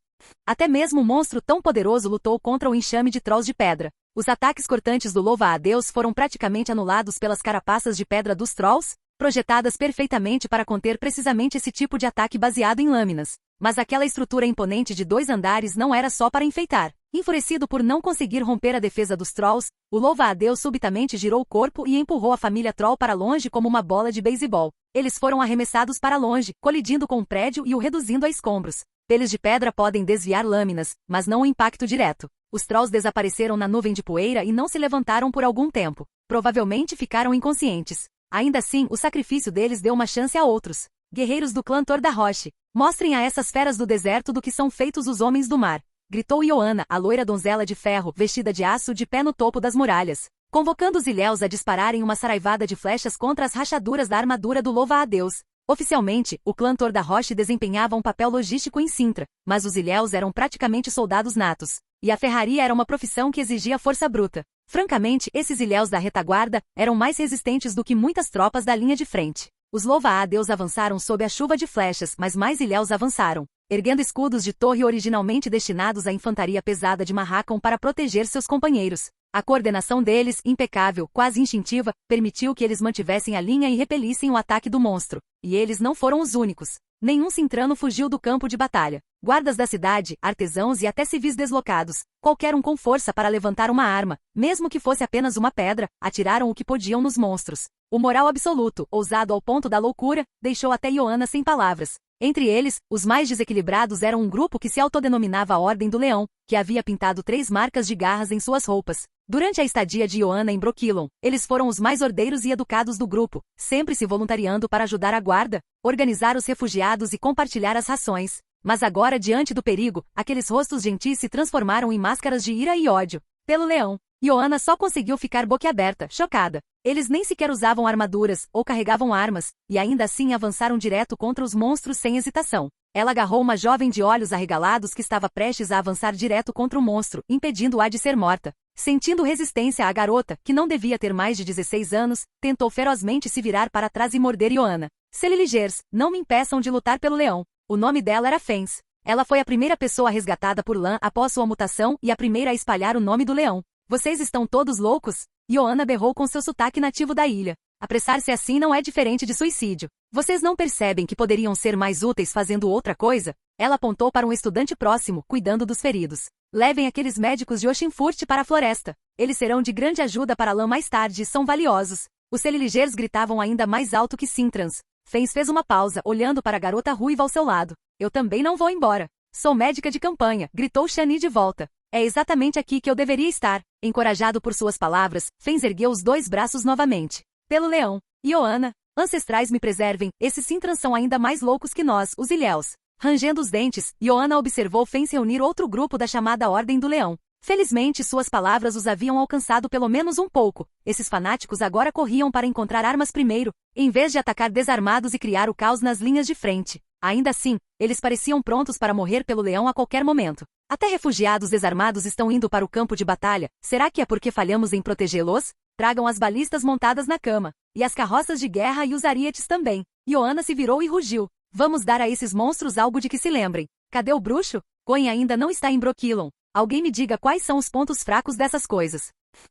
Até mesmo um monstro tão poderoso lutou contra o enxame de trolls de pedra. Os ataques cortantes do louva-a-Deus foram praticamente anulados pelas carapaças de pedra dos trolls, projetadas perfeitamente para conter precisamente esse tipo de ataque baseado em lâminas. Mas aquela estrutura imponente de 2 andares não era só para enfeitar. Enfurecido por não conseguir romper a defesa dos trolls, o louva-a-Deus subitamente girou o corpo e empurrou a família troll para longe como uma bola de beisebol. Eles foram arremessados para longe, colidindo com o prédio e o reduzindo a escombros. Peles de pedra podem desviar lâminas, mas não o impacto direto. Os trolls desapareceram na nuvem de poeira e não se levantaram por algum tempo. Provavelmente ficaram inconscientes. Ainda assim, o sacrifício deles deu uma chance a outros. Guerreiros do clã Tor da Roche, mostrem a essas feras do deserto do que são feitos os homens do mar. gritou Ioana, a loira donzela de ferro, vestida de aço de pé no topo das muralhas, convocando os ilhéus a dispararem uma saraivada de flechas contra as rachaduras da armadura do louva-a-Deus. Oficialmente, o clã Tor da Roche desempenhava um papel logístico em Sintra, mas os ilhéus eram praticamente soldados natos, e a ferraria era uma profissão que exigia força bruta. Francamente, esses ilhéus da retaguarda eram mais resistentes do que muitas tropas da linha de frente. Os louva-a-Deus avançaram sob a chuva de flechas, mas mais ilhéus avançaram, erguendo escudos de torre originalmente destinados à infantaria pesada de Marracão para proteger seus companheiros. A coordenação deles, impecável, quase instintiva, permitiu que eles mantivessem a linha e repelissem o ataque do monstro. E eles não foram os únicos. Nenhum sintrano fugiu do campo de batalha. Guardas da cidade, artesãos e até civis deslocados, qualquer um com força para levantar uma arma, mesmo que fosse apenas uma pedra, atiraram o que podiam nos monstros. O moral absoluto, ousado ao ponto da loucura, deixou até Ioana sem palavras. Entre eles, os mais desequilibrados eram um grupo que se autodenominava a Ordem do Leão, que havia pintado 3 marcas de garras em suas roupas. Durante a estadia de Ioana em Brokilon, eles foram os mais ordeiros e educados do grupo, sempre se voluntariando para ajudar a guarda, organizar os refugiados e compartilhar as rações. Mas agora, diante do perigo, aqueles rostos gentis se transformaram em máscaras de ira e ódio. Pelo leão, Ioana só conseguiu ficar boquiaberta, chocada. Eles nem sequer usavam armaduras, ou carregavam armas, e ainda assim avançaram direto contra os monstros sem hesitação. Ela agarrou uma jovem de olhos arregalados que estava prestes a avançar direto contra o monstro, impedindo-a de ser morta. Sentindo resistência, a garota, que não devia ter mais de 16 anos, tentou ferozmente se virar para trás e morder Ioana. Celiligers, não me impeçam de lutar pelo leão. O nome dela era Fens. Ela foi a primeira pessoa resgatada por Lan após sua mutação e a primeira a espalhar o nome do leão. Vocês estão todos loucos? Ioana berrou com seu sotaque nativo da ilha. Apressar-se assim não é diferente de suicídio. Vocês não percebem que poderiam ser mais úteis fazendo outra coisa? Ela apontou para um estudante próximo, cuidando dos feridos. Levem aqueles médicos de Oxenfurt para a floresta. Eles serão de grande ajuda para Lan mais tarde e são valiosos. Os Celiligers gritavam ainda mais alto que Sintrans. Fens fez uma pausa, olhando para a garota ruiva ao seu lado. Eu também não vou embora. Sou médica de campanha, gritou Shani de volta. É exatamente aqui que eu deveria estar. Encorajado por suas palavras, Fens ergueu os 2 braços novamente. Pelo leão, Ioana, ancestrais me preservem, esses Sintrans são ainda mais loucos que nós, os ilhéus. Rangendo os dentes, Ioana observou Fens reunir outro grupo da chamada Ordem do Leão. Felizmente suas palavras os haviam alcançado pelo menos um pouco. Esses fanáticos agora corriam para encontrar armas primeiro, em vez de atacar desarmados e criar o caos nas linhas de frente. Ainda assim, eles pareciam prontos para morrer pelo leão a qualquer momento. Até refugiados desarmados estão indo para o campo de batalha. Será que é porque falhamos em protegê-los? Tragam as balistas montadas na cama. E as carroças de guerra e os arietes também. Ioana se virou e rugiu. Vamos dar a esses monstros algo de que se lembrem. Cadê o bruxo? Coin ainda não está em Brokilon. Alguém me diga quais são os pontos fracos dessas coisas.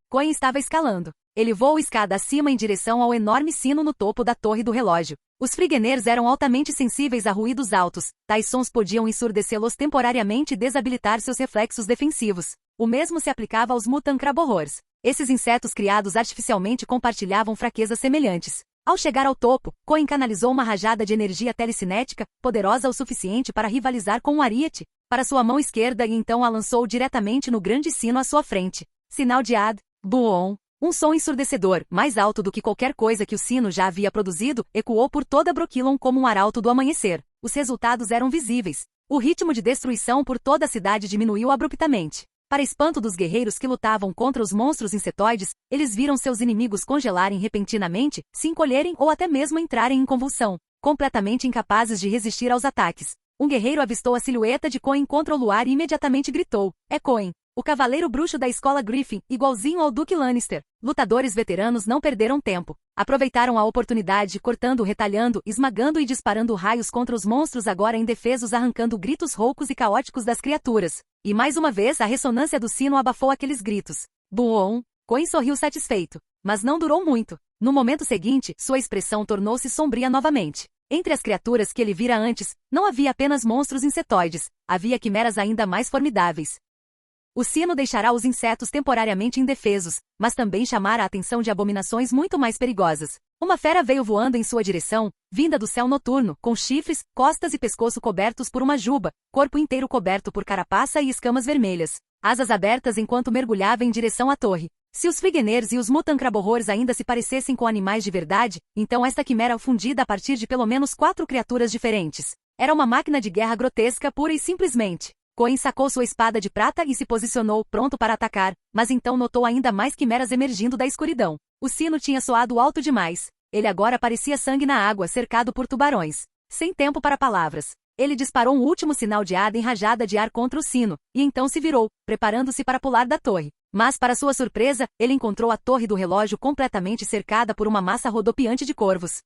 Coin estava escalando. Ele voou escada acima em direção ao enorme sino no topo da torre do relógio. Os Frigeners eram altamente sensíveis a ruídos altos. Tais sons podiam ensurdecê-los temporariamente e desabilitar seus reflexos defensivos. O mesmo se aplicava aos Mutancraborrors. Esses insetos criados artificialmente compartilhavam fraquezas semelhantes. Ao chegar ao topo, Coin canalizou uma rajada de energia telecinética, poderosa o suficiente para rivalizar com um ariete, para sua mão esquerda e então a lançou diretamente no grande sino à sua frente. Sinal de Ad, Buon. Um som ensurdecedor, mais alto do que qualquer coisa que o sino já havia produzido, ecoou por toda Brokilon como um arauto do amanhecer. Os resultados eram visíveis. O ritmo de destruição por toda a cidade diminuiu abruptamente. Para espanto dos guerreiros que lutavam contra os monstros insetoides, eles viram seus inimigos congelarem repentinamente, se encolherem ou até mesmo entrarem em convulsão, completamente incapazes de resistir aos ataques. Um guerreiro avistou a silhueta de Coin contra o luar e imediatamente gritou: é Coin, o cavaleiro bruxo da escola Griffin, igualzinho ao Duque Lannister. Lutadores veteranos não perderam tempo. Aproveitaram a oportunidade, cortando, retalhando, esmagando e disparando raios contra os monstros agora indefesos, arrancando gritos roucos e caóticos das criaturas. E mais uma vez a ressonância do sino abafou aqueles gritos. Buon! Coin sorriu satisfeito. Mas não durou muito. No momento seguinte, sua expressão tornou-se sombria novamente. Entre as criaturas que ele vira antes, não havia apenas monstros insetoides, havia quimeras ainda mais formidáveis. O sino deixará os insetos temporariamente indefesos, mas também chamará a atenção de abominações muito mais perigosas. Uma fera veio voando em sua direção, vinda do céu noturno, com chifres, costas e pescoço cobertos por uma juba, corpo inteiro coberto por carapaça e escamas vermelhas, asas abertas enquanto mergulhava em direção à torre. Se os Frigeners e os Mutancraborrors ainda se parecessem com animais de verdade, então esta quimera fundida a partir de pelo menos 4 criaturas diferentes. Era uma máquina de guerra grotesca pura e simplesmente. Coen sacou sua espada de prata e se posicionou, pronto para atacar, mas então notou ainda mais quimeras emergindo da escuridão. O sino tinha soado alto demais. Ele agora parecia sangue na água, cercado por tubarões. Sem tempo para palavras, ele disparou um último sinal de Aden rajada de ar contra o sino, e então se virou, preparando-se para pular da torre. Mas, para sua surpresa, ele encontrou a torre do relógio completamente cercada por uma massa rodopiante de corvos.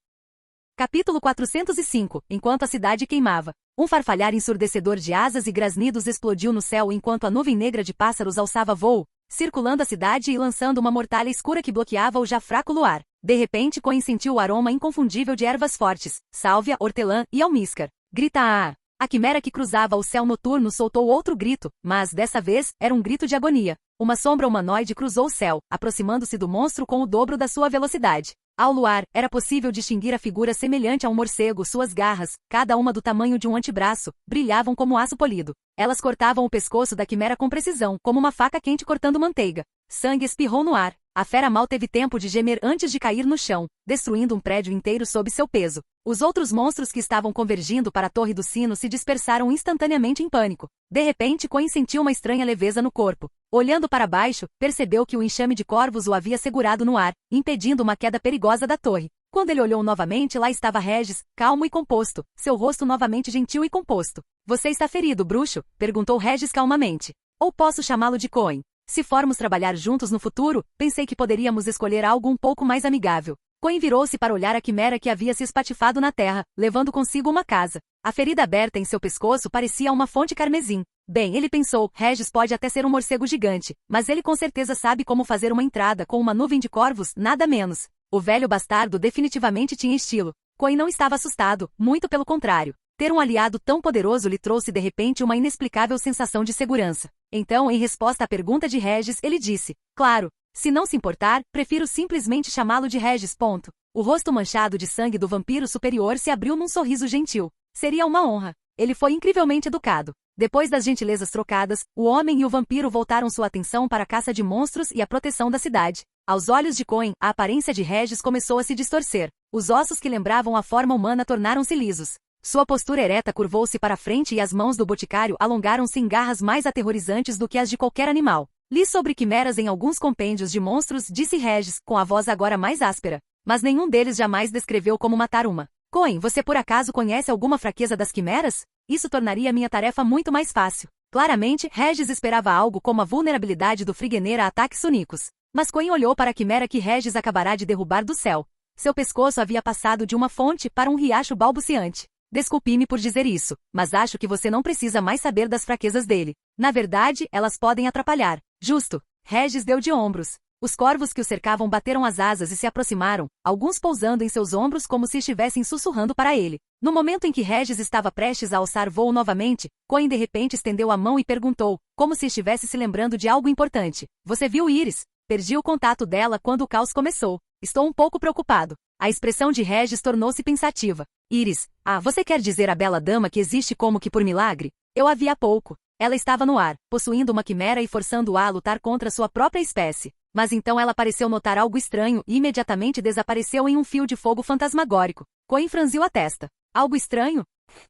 Capítulo 405. Enquanto a cidade queimava. Um farfalhar ensurdecedor de asas e grasnidos explodiu no céu enquanto a nuvem negra de pássaros alçava voo, circulando a cidade e lançando uma mortalha escura que bloqueava o já fraco luar. De repente, Coen sentiu o aroma inconfundível de ervas fortes, sálvia, hortelã e almíscar. Grita ah! A quimera que cruzava o céu noturno soltou outro grito, mas, dessa vez, era um grito de agonia. Uma sombra humanoide cruzou o céu, aproximando-se do monstro com o dobro da sua velocidade. Ao luar, era possível distinguir a figura semelhante a um morcego. Suas garras, cada uma do tamanho de um antebraço, brilhavam como aço polido. Elas cortavam o pescoço da quimera com precisão, como uma faca quente cortando manteiga. Sangue espirrou no ar. A fera mal teve tempo de gemer antes de cair no chão, destruindo um prédio inteiro sob seu peso. Os outros monstros que estavam convergindo para a torre do sino se dispersaram instantaneamente em pânico. De repente, Coen sentiu uma estranha leveza no corpo. Olhando para baixo, percebeu que o enxame de corvos o havia segurado no ar, impedindo uma queda perigosa da torre. Quando ele olhou novamente, lá estava Regis, calmo e composto, seu rosto novamente gentil e composto. Você está ferido, bruxo? Perguntou Regis calmamente. Ou posso chamá-lo de Coen? Se formos trabalhar juntos no futuro, pensei que poderíamos escolher algo um pouco mais amigável. Coen virou-se para olhar a quimera que havia se espatifado na terra, levando consigo uma casa. A ferida aberta em seu pescoço parecia uma fonte carmesim. Bem, ele pensou, Regis pode até ser um morcego gigante, mas ele com certeza sabe como fazer uma entrada com uma nuvem de corvos, nada menos. O velho bastardo definitivamente tinha estilo. Coen não estava assustado, muito pelo contrário. Ter um aliado tão poderoso lhe trouxe de repente uma inexplicável sensação de segurança. Então, em resposta à pergunta de Regis, ele disse, claro, se não se importar, prefiro simplesmente chamá-lo de Regis. O rosto manchado de sangue do vampiro superior se abriu num sorriso gentil. Seria uma honra. Ele foi incrivelmente educado. Depois das gentilezas trocadas, o homem e o vampiro voltaram sua atenção para a caça de monstros e a proteção da cidade. Aos olhos de Coen, a aparência de Regis começou a se distorcer. Os ossos que lembravam a forma humana tornaram-se lisos. Sua postura ereta curvou-se para frente e as mãos do boticário alongaram-se em garras mais aterrorizantes do que as de qualquer animal. Li sobre quimeras em alguns compêndios de monstros, disse Regis, com a voz agora mais áspera. Mas nenhum deles jamais descreveu como matar uma. Coen, você por acaso conhece alguma fraqueza das quimeras? Isso tornaria minha tarefa muito mais fácil. Claramente, Regis esperava algo como a vulnerabilidade do Frigener a ataques súnicos. Mas Coen olhou para a quimera que Regis acabará de derrubar do céu. Seu pescoço havia passado de uma fonte para um riacho balbuciante. Desculpe-me por dizer isso, mas acho que você não precisa mais saber das fraquezas dele. Na verdade, elas podem atrapalhar. Justo. Regis deu de ombros. Os corvos que o cercavam bateram as asas e se aproximaram, alguns pousando em seus ombros como se estivessem sussurrando para ele. No momento em que Regis estava prestes a alçar voo novamente, Coen de repente estendeu a mão e perguntou, como se estivesse se lembrando de algo importante. Você viu Iris? Perdi o contato dela quando o caos começou. Estou um pouco preocupado. A expressão de Regis tornou-se pensativa. Iris, você quer dizer a bela dama que existe como que por milagre? Eu a vi há pouco. Ela estava no ar, possuindo uma quimera e forçando-a a lutar contra sua própria espécie. Mas então ela pareceu notar algo estranho e imediatamente desapareceu em um fio de fogo fantasmagórico. Coen franziu a testa. Algo estranho?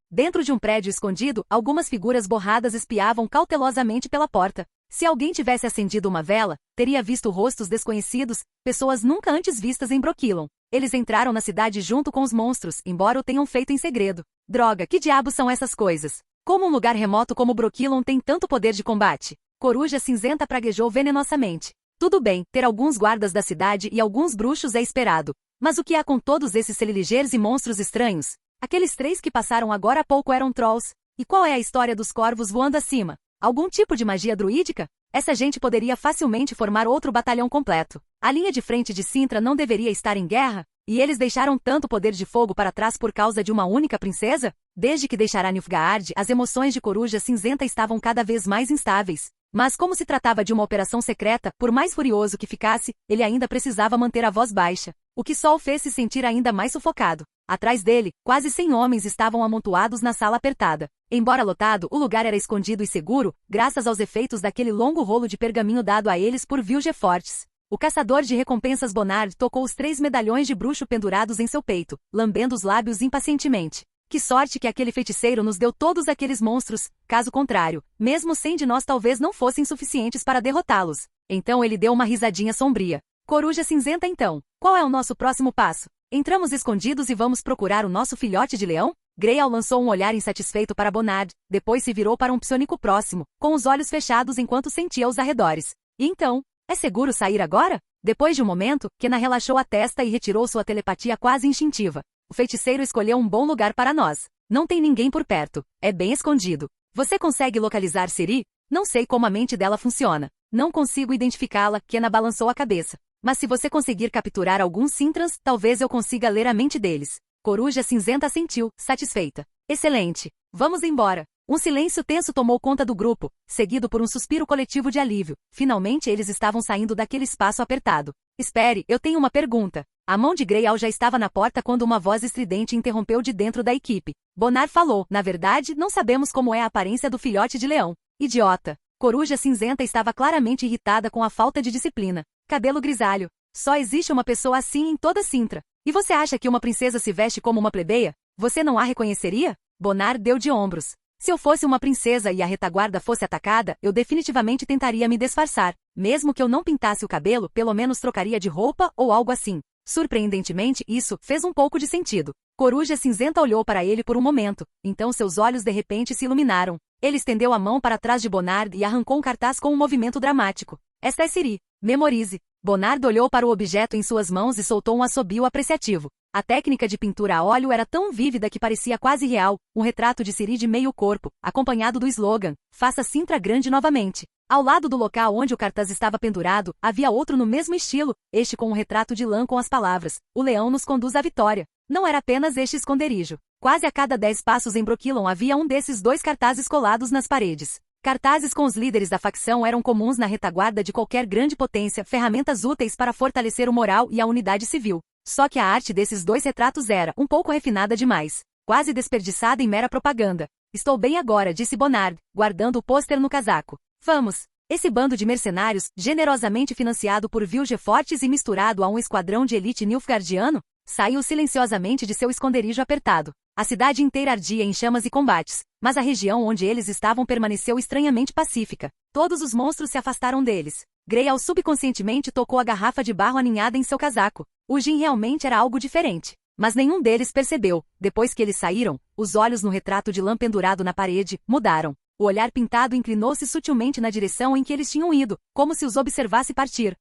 Dentro de um prédio escondido, algumas figuras borradas espiavam cautelosamente pela porta. Se alguém tivesse acendido uma vela, teria visto rostos desconhecidos, pessoas nunca antes vistas em Brokilon. Eles entraram na cidade junto com os monstros, embora o tenham feito em segredo. Droga, que diabos são essas coisas? Como um lugar remoto como Brokilon tem tanto poder de combate? Coruja cinzenta praguejou venenosamente. Tudo bem, ter alguns guardas da cidade e alguns bruxos é esperado. Mas o que há com todos esses seliligeiros e monstros estranhos? Aqueles 3 que passaram agora há pouco eram trolls. E qual é a história dos corvos voando acima? Algum tipo de magia druídica? Essa gente poderia facilmente formar outro batalhão completo. A linha de frente de Sintra não deveria estar em guerra? E eles deixaram tanto poder de fogo para trás por causa de uma única princesa? Desde que deixara Nilfgaard, as emoções de Coruja Cinzenta estavam cada vez mais instáveis. Mas como se tratava de uma operação secreta, por mais furioso que ficasse, ele ainda precisava manter a voz baixa, o que só o fez se sentir ainda mais sufocado. Atrás dele, quase 100 homens estavam amontoados na sala apertada. Embora lotado, o lugar era escondido e seguro, graças aos efeitos daquele longo rolo de pergaminho dado a eles por Vilgefortz. O caçador de recompensas Bonard tocou os 3 medalhões de bruxo pendurados em seu peito, lambendo os lábios impacientemente. Que sorte que aquele feiticeiro nos deu todos aqueles monstros, caso contrário, mesmo 100 de nós talvez não fossem suficientes para derrotá-los. Então ele deu uma risadinha sombria. Coruja Cinzenta então, qual é o nosso próximo passo? Entramos escondidos e vamos procurar o nosso filhote de leão? Greyal lançou um olhar insatisfeito para Bonard, depois se virou para um psionico próximo, com os olhos fechados enquanto sentia os arredores. E então, é seguro sair agora? Depois de um momento, Kena relaxou a testa e retirou sua telepatia quase instintiva. O feiticeiro escolheu um bom lugar para nós. Não tem ninguém por perto. É bem escondido. Você consegue localizar Ciri? Não sei como a mente dela funciona. Não consigo identificá-la, Kena balançou a cabeça. Mas se você conseguir capturar alguns Sintrans, talvez eu consiga ler a mente deles. Coruja Cinzenta assentiu, satisfeita. Excelente. Vamos embora. Um silêncio tenso tomou conta do grupo, seguido por um suspiro coletivo de alívio. Finalmente eles estavam saindo daquele espaço apertado. Espere, eu tenho uma pergunta. A mão de Greyal já estava na porta quando uma voz estridente interrompeu de dentro da equipe. Bonard falou, na verdade, não sabemos como é a aparência do filhote de leão. Idiota. Coruja Cinzenta estava claramente irritada com a falta de disciplina. Cabelo grisalho. Só existe uma pessoa assim em toda Sintra. E você acha que uma princesa se veste como uma plebeia? Você não a reconheceria? Bonard deu de ombros. Se eu fosse uma princesa e a retaguarda fosse atacada, eu definitivamente tentaria me disfarçar. Mesmo que eu não pintasse o cabelo, pelo menos trocaria de roupa ou algo assim. Surpreendentemente, isso fez um pouco de sentido. Coruja Cinzenta olhou para ele por um momento, então seus olhos de repente se iluminaram. Ele estendeu a mão para trás de Bonard e arrancou um cartaz com um movimento dramático. Esta é Ciri. Memorize. Bonard olhou para o objeto em suas mãos e soltou um assobio apreciativo. A técnica de pintura a óleo era tão vívida que parecia quase real, um retrato de Ciri de meio corpo, acompanhado do slogan, Faça Sintra grande novamente. Ao lado do local onde o cartaz estava pendurado, havia outro no mesmo estilo, este com um retrato de lã com as palavras, O leão nos conduz à vitória. Não era apenas este esconderijo. Quase a cada 10 passos em Brooklyn havia um desses dois cartazes colados nas paredes. Cartazes com os líderes da facção eram comuns na retaguarda de qualquer grande potência, ferramentas úteis para fortalecer o moral e a unidade civil. Só que a arte desses dois retratos era um pouco refinada demais, quase desperdiçada em mera propaganda. Estou bem agora, disse Bonard, guardando o pôster no casaco. Vamos! Esse bando de mercenários, generosamente financiado por Vilgefortes e misturado a um esquadrão de elite nilfgaardiano, saiu silenciosamente de seu esconderijo apertado. A cidade inteira ardia em chamas e combates, mas a região onde eles estavam permaneceu estranhamente pacífica. Todos os monstros se afastaram deles. Greyal subconscientemente tocou a garrafa de barro aninhada em seu casaco. O gin realmente era algo diferente. Mas nenhum deles percebeu. Depois que eles saíram, os olhos no retrato de lã pendurado na parede mudaram. O olhar pintado inclinou-se sutilmente na direção em que eles tinham ido, como se os observasse partir.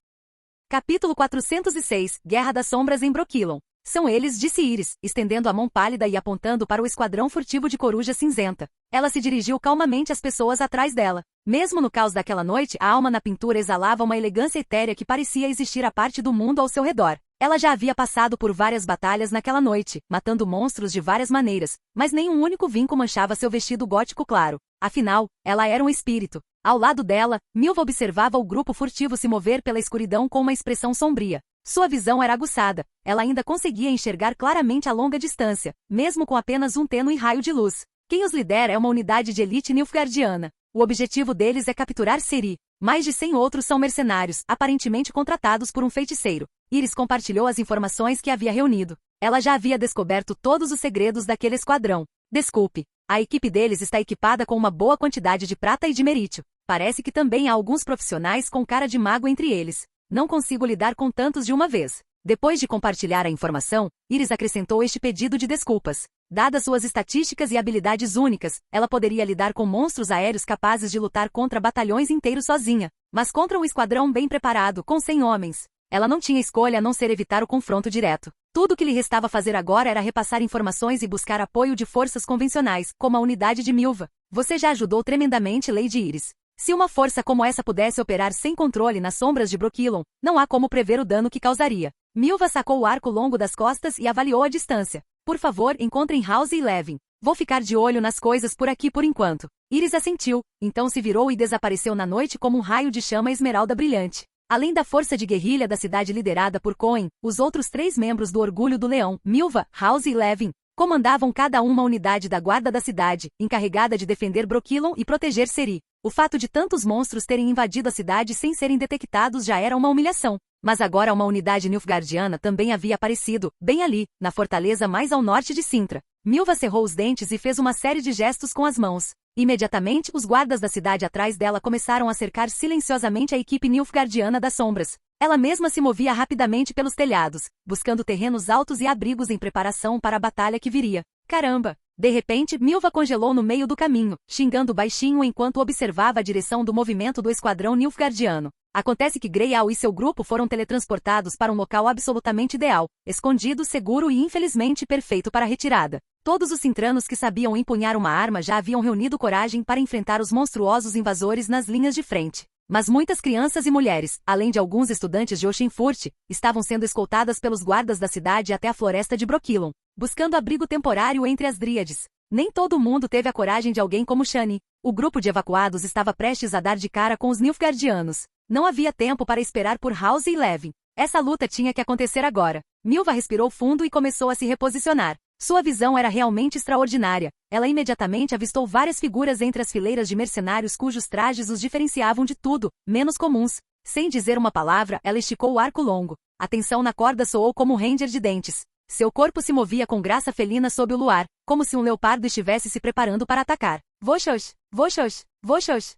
Capítulo 406, Guerra das Sombras em Brooklyn. São eles, disse Iris, estendendo a mão pálida e apontando para o esquadrão furtivo de Coruja Cinzenta. Ela se dirigiu calmamente às pessoas atrás dela. Mesmo no caos daquela noite, a alma na pintura exalava uma elegância etérea que parecia existir a parte do mundo ao seu redor. Ela já havia passado por várias batalhas naquela noite, matando monstros de várias maneiras, mas nenhum único vinco manchava seu vestido gótico claro. Afinal, ela era um espírito. Ao lado dela, Milva observava o grupo furtivo se mover pela escuridão com uma expressão sombria. Sua visão era aguçada. Ela ainda conseguia enxergar claramente a longa distância, mesmo com apenas um tênue raio de luz. Quem os lidera é uma unidade de elite nilfgaardiana. O objetivo deles é capturar Ciri. Mais de 100 outros são mercenários, aparentemente contratados por um feiticeiro. Iris compartilhou as informações que havia reunido. Ela já havia descoberto todos os segredos daquele esquadrão. Desculpe. A equipe deles está equipada com uma boa quantidade de prata e de merítio. Parece que também há alguns profissionais com cara de mago entre eles. Não consigo lidar com tantos de uma vez. Depois de compartilhar a informação, Iris acrescentou este pedido de desculpas. Dadas suas estatísticas e habilidades únicas, ela poderia lidar com monstros aéreos capazes de lutar contra batalhões inteiros sozinha. Mas contra um esquadrão bem preparado, com 100 homens. Ela não tinha escolha a não ser evitar o confronto direto. Tudo o que lhe restava fazer agora era repassar informações e buscar apoio de forças convencionais, como a unidade de Milva. Você já ajudou tremendamente, Lady Iris. Se uma força como essa pudesse operar sem controle nas sombras de Brooklyn, não há como prever o dano que causaria. Milva sacou o arco longo das costas e avaliou a distância. Por favor, encontrem House e Levin. Vou ficar de olho nas coisas por aqui por enquanto. Iris assentiu, então se virou e desapareceu na noite como um raio de chama esmeralda brilhante. Além da força de guerrilha da cidade liderada por Cohen, os outros 3 membros do Orgulho do Leão, Milva, House e Levin, comandavam cada uma unidade da guarda da cidade, encarregada de defender Brooklyn e proteger Ciri. O fato de tantos monstros terem invadido a cidade sem serem detectados já era uma humilhação. Mas agora uma unidade nilfgaardiana também havia aparecido, bem ali, na fortaleza mais ao norte de Cintra. Milva cerrou os dentes e fez uma série de gestos com as mãos. Imediatamente, os guardas da cidade atrás dela começaram a cercar silenciosamente a equipe nilfgaardiana das sombras. Ela mesma se movia rapidamente pelos telhados, buscando terrenos altos e abrigos em preparação para a batalha que viria. Caramba! De repente, Milva congelou no meio do caminho, xingando baixinho enquanto observava a direção do movimento do esquadrão nilfgaardiano. Acontece que Greyal e seu grupo foram teletransportados para um local absolutamente ideal, escondido, seguro e infelizmente perfeito para a retirada. Todos os cintranos que sabiam empunhar uma arma já haviam reunido coragem para enfrentar os monstruosos invasores nas linhas de frente. Mas muitas crianças e mulheres, além de alguns estudantes de Oxenfurt, estavam sendo escoltadas pelos guardas da cidade até a floresta de Brokilon, buscando abrigo temporário entre as dríades. Nem todo mundo teve a coragem de alguém como Shani. O grupo de evacuados estava prestes a dar de cara com os nilfgaardianos. Não havia tempo para esperar por House e Levin. Essa luta tinha que acontecer agora. Milva respirou fundo e começou a se reposicionar. Sua visão era realmente extraordinária. Ela imediatamente avistou várias figuras entre as fileiras de mercenários cujos trajes os diferenciavam de tudo, menos comuns. Sem dizer uma palavra, ela esticou o arco longo. A tensão na corda soou como um ranger de dentes. Seu corpo se movia com graça felina sob o luar, como se um leopardo estivesse se preparando para atacar. Voxox! Voxox! Voxox!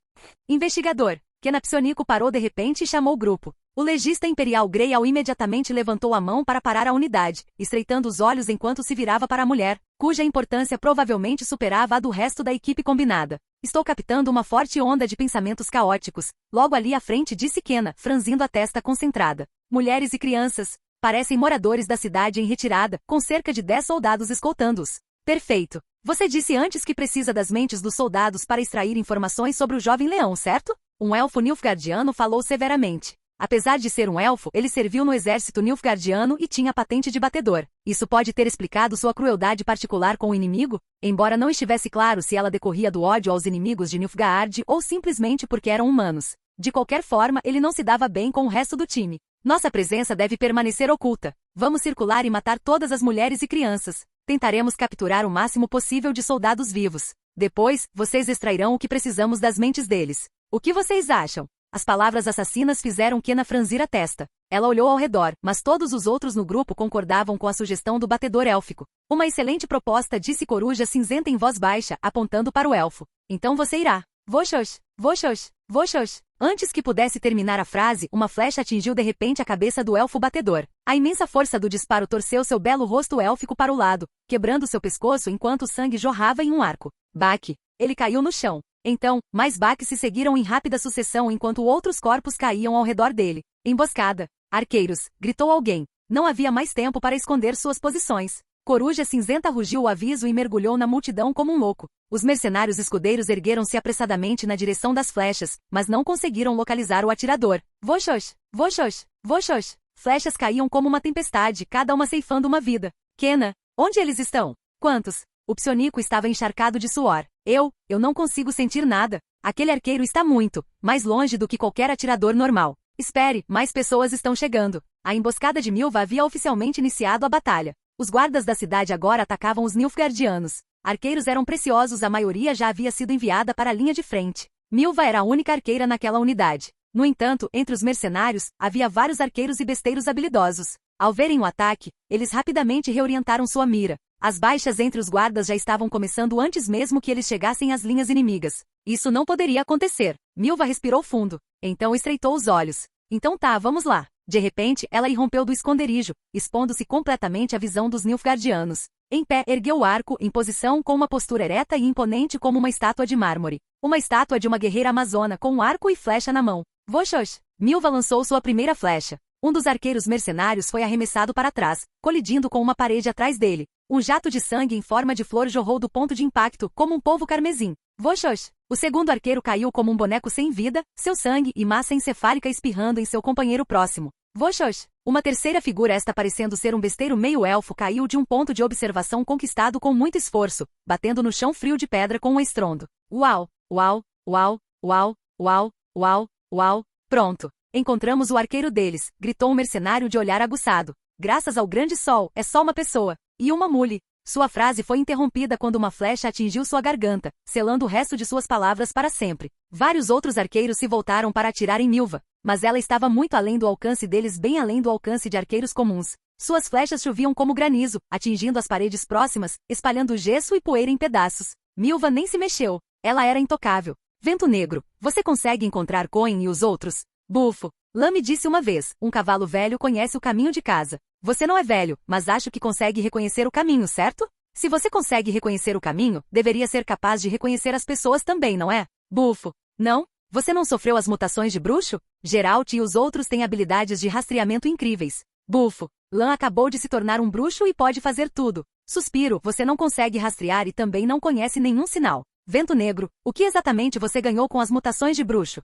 Investigador! Kenapsionico parou de repente e chamou o grupo. O legista imperial Greyal imediatamente levantou a mão para parar a unidade, estreitando os olhos enquanto se virava para a mulher, cuja importância provavelmente superava a do resto da equipe combinada. Estou captando uma forte onda de pensamentos caóticos. Logo ali à frente disse Kenna, franzindo a testa concentrada. Mulheres e crianças. Parecem moradores da cidade em retirada, com cerca de 10 soldados escoltando-os. Perfeito. Você disse antes que precisa das mentes dos soldados para extrair informações sobre o jovem leão, certo? Um elfo nilfgaardiano falou severamente. Apesar de ser um elfo, ele serviu no exército nilfgaardiano e tinha patente de batedor. Isso pode ter explicado sua crueldade particular com o inimigo? Embora não estivesse claro se ela decorria do ódio aos inimigos de Nilfgaard ou simplesmente porque eram humanos. De qualquer forma, ele não se dava bem com o resto do time. Nossa presença deve permanecer oculta. Vamos circular e matar todas as mulheres e crianças. Tentaremos capturar o máximo possível de soldados vivos. Depois, vocês extrairão o que precisamos das mentes deles. O que vocês acham? As palavras assassinas fizeram Kenna franzir a testa. Ela olhou ao redor, mas todos os outros no grupo concordavam com a sugestão do batedor élfico. Uma excelente proposta, disse Coruja cinzenta em voz baixa, apontando para o elfo. Então você irá. Voxox, voxox, voxox. Antes que pudesse terminar a frase, uma flecha atingiu de repente a cabeça do elfo batedor. A imensa força do disparo torceu seu belo rosto élfico para o lado, quebrando seu pescoço enquanto o sangue jorrava em um arco. Baque. Ele caiu no chão. Então, mais baques se seguiram em rápida sucessão enquanto outros corpos caíam ao redor dele. Emboscada. Arqueiros, gritou alguém. Não havia mais tempo para esconder suas posições. Coruja cinzenta rugiu o aviso e mergulhou na multidão como um louco. Os mercenários escudeiros ergueram-se apressadamente na direção das flechas, mas não conseguiram localizar o atirador. Voxox, voxox, voxox. Flechas caíam como uma tempestade, cada uma ceifando uma vida. Kenna, onde eles estão? Quantos? O psionico estava encharcado de suor. Eu não consigo sentir nada. Aquele arqueiro está muito, mais longe do que qualquer atirador normal. Espere, mais pessoas estão chegando. A emboscada de Milva havia oficialmente iniciado a batalha. Os guardas da cidade agora atacavam os nilfgaardianos. Arqueiros eram preciosos, a maioria já havia sido enviada para a linha de frente. Milva era a única arqueira naquela unidade. No entanto, entre os mercenários, havia vários arqueiros e besteiros habilidosos. Ao verem o ataque, eles rapidamente reorientaram sua mira. As baixas entre os guardas já estavam começando antes mesmo que eles chegassem às linhas inimigas. Isso não poderia acontecer. Milva respirou fundo. Então estreitou os olhos. Então tá, vamos lá. De repente, ela irrompeu do esconderijo, expondo-se completamente à visão dos nilfgaardianos. Em pé, ergueu o arco, em posição com uma postura ereta e imponente como uma estátua de mármore. Uma estátua de uma guerreira amazona com um arco e flecha na mão. Voxox! Milva lançou sua primeira flecha. Um dos arqueiros mercenários foi arremessado para trás, colidindo com uma parede atrás dele. Um jato de sangue em forma de flor jorrou do ponto de impacto, como um polvo carmesim. Voxox! O segundo arqueiro caiu como um boneco sem vida, seu sangue e massa encefálica espirrando em seu companheiro próximo. Voxox! Uma terceira figura, esta parecendo ser um besteiro meio-elfo, caiu de um ponto de observação conquistado com muito esforço, batendo no chão frio de pedra com um estrondo. Uau! Uau! Uau! Uau! Uau! Uau! Uau! Pronto! Encontramos o arqueiro deles, gritou um mercenário de olhar aguçado. Graças ao grande sol, é só uma pessoa. E uma mule. Sua frase foi interrompida quando uma flecha atingiu sua garganta, selando o resto de suas palavras para sempre. Vários outros arqueiros se voltaram para atirar em Milva, mas ela estava muito além do alcance deles, bem além do alcance de arqueiros comuns. Suas flechas choviam como granizo, atingindo as paredes próximas, espalhando gesso e poeira em pedaços. Milva nem se mexeu. Ela era intocável. Vento Negro, você consegue encontrar Coen e os outros? Bufo. Lame disse uma vez, um cavalo velho conhece o caminho de casa. Você não é velho, mas acho que consegue reconhecer o caminho, certo? Se você consegue reconhecer o caminho, deveria ser capaz de reconhecer as pessoas também, não é? Bufo. Não? Você não sofreu as mutações de bruxo? Geralt e os outros têm habilidades de rastreamento incríveis. Bufo. Lan acabou de se tornar um bruxo e pode fazer tudo. Suspiro, você não consegue rastrear e também não conhece nenhum sinal. Vento Negro, o que exatamente você ganhou com as mutações de bruxo?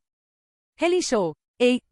Relinchou.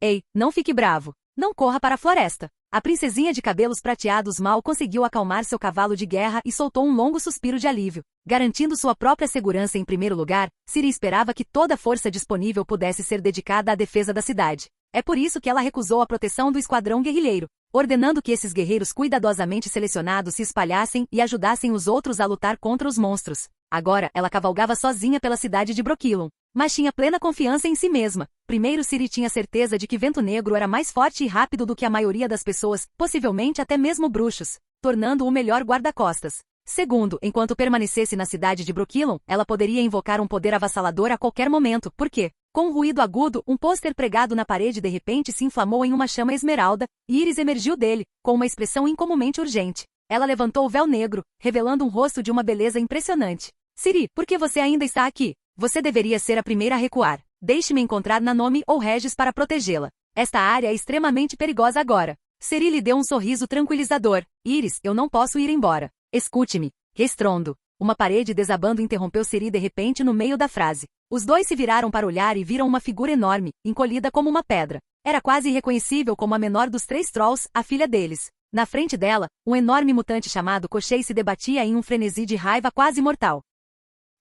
Ei, não fique bravo. Não corra para a floresta. A princesinha de cabelos prateados mal conseguiu acalmar seu cavalo de guerra e soltou um longo suspiro de alívio. Garantindo sua própria segurança em primeiro lugar, Ciri esperava que toda a força disponível pudesse ser dedicada à defesa da cidade. É por isso que ela recusou a proteção do esquadrão guerrilheiro, ordenando que esses guerreiros cuidadosamente selecionados se espalhassem e ajudassem os outros a lutar contra os monstros. Agora, ela cavalgava sozinha pela cidade de Brokilon, mas tinha plena confiança em si mesma. Primeiro, Ciri tinha certeza de que Vento Negro era mais forte e rápido do que a maioria das pessoas, possivelmente até mesmo bruxos, tornando-o o melhor guarda-costas. Segundo, enquanto permanecesse na cidade de Brokilon, ela poderia invocar um poder avassalador a qualquer momento, porque, com um ruído agudo, um pôster pregado na parede de repente se inflamou em uma chama esmeralda, e Iris emergiu dele, com uma expressão incomumente urgente. Ela levantou o véu negro, revelando um rosto de uma beleza impressionante. Ciri, por que você ainda está aqui? Você deveria ser a primeira a recuar. Deixe-me encontrar Nanomi ou Regis para protegê-la. Esta área é extremamente perigosa agora. Ciri lhe deu um sorriso tranquilizador. Iris, eu não posso ir embora. Escute-me. Estrondo. Uma parede desabando interrompeu Ciri de repente no meio da frase. Os dois se viraram para olhar e viram uma figura enorme, encolhida como uma pedra. Era quase irreconhecível como a menor dos 3 trolls, a filha deles. Na frente dela, um enorme mutante chamado Koschei se debatia em um frenesi de raiva quase mortal.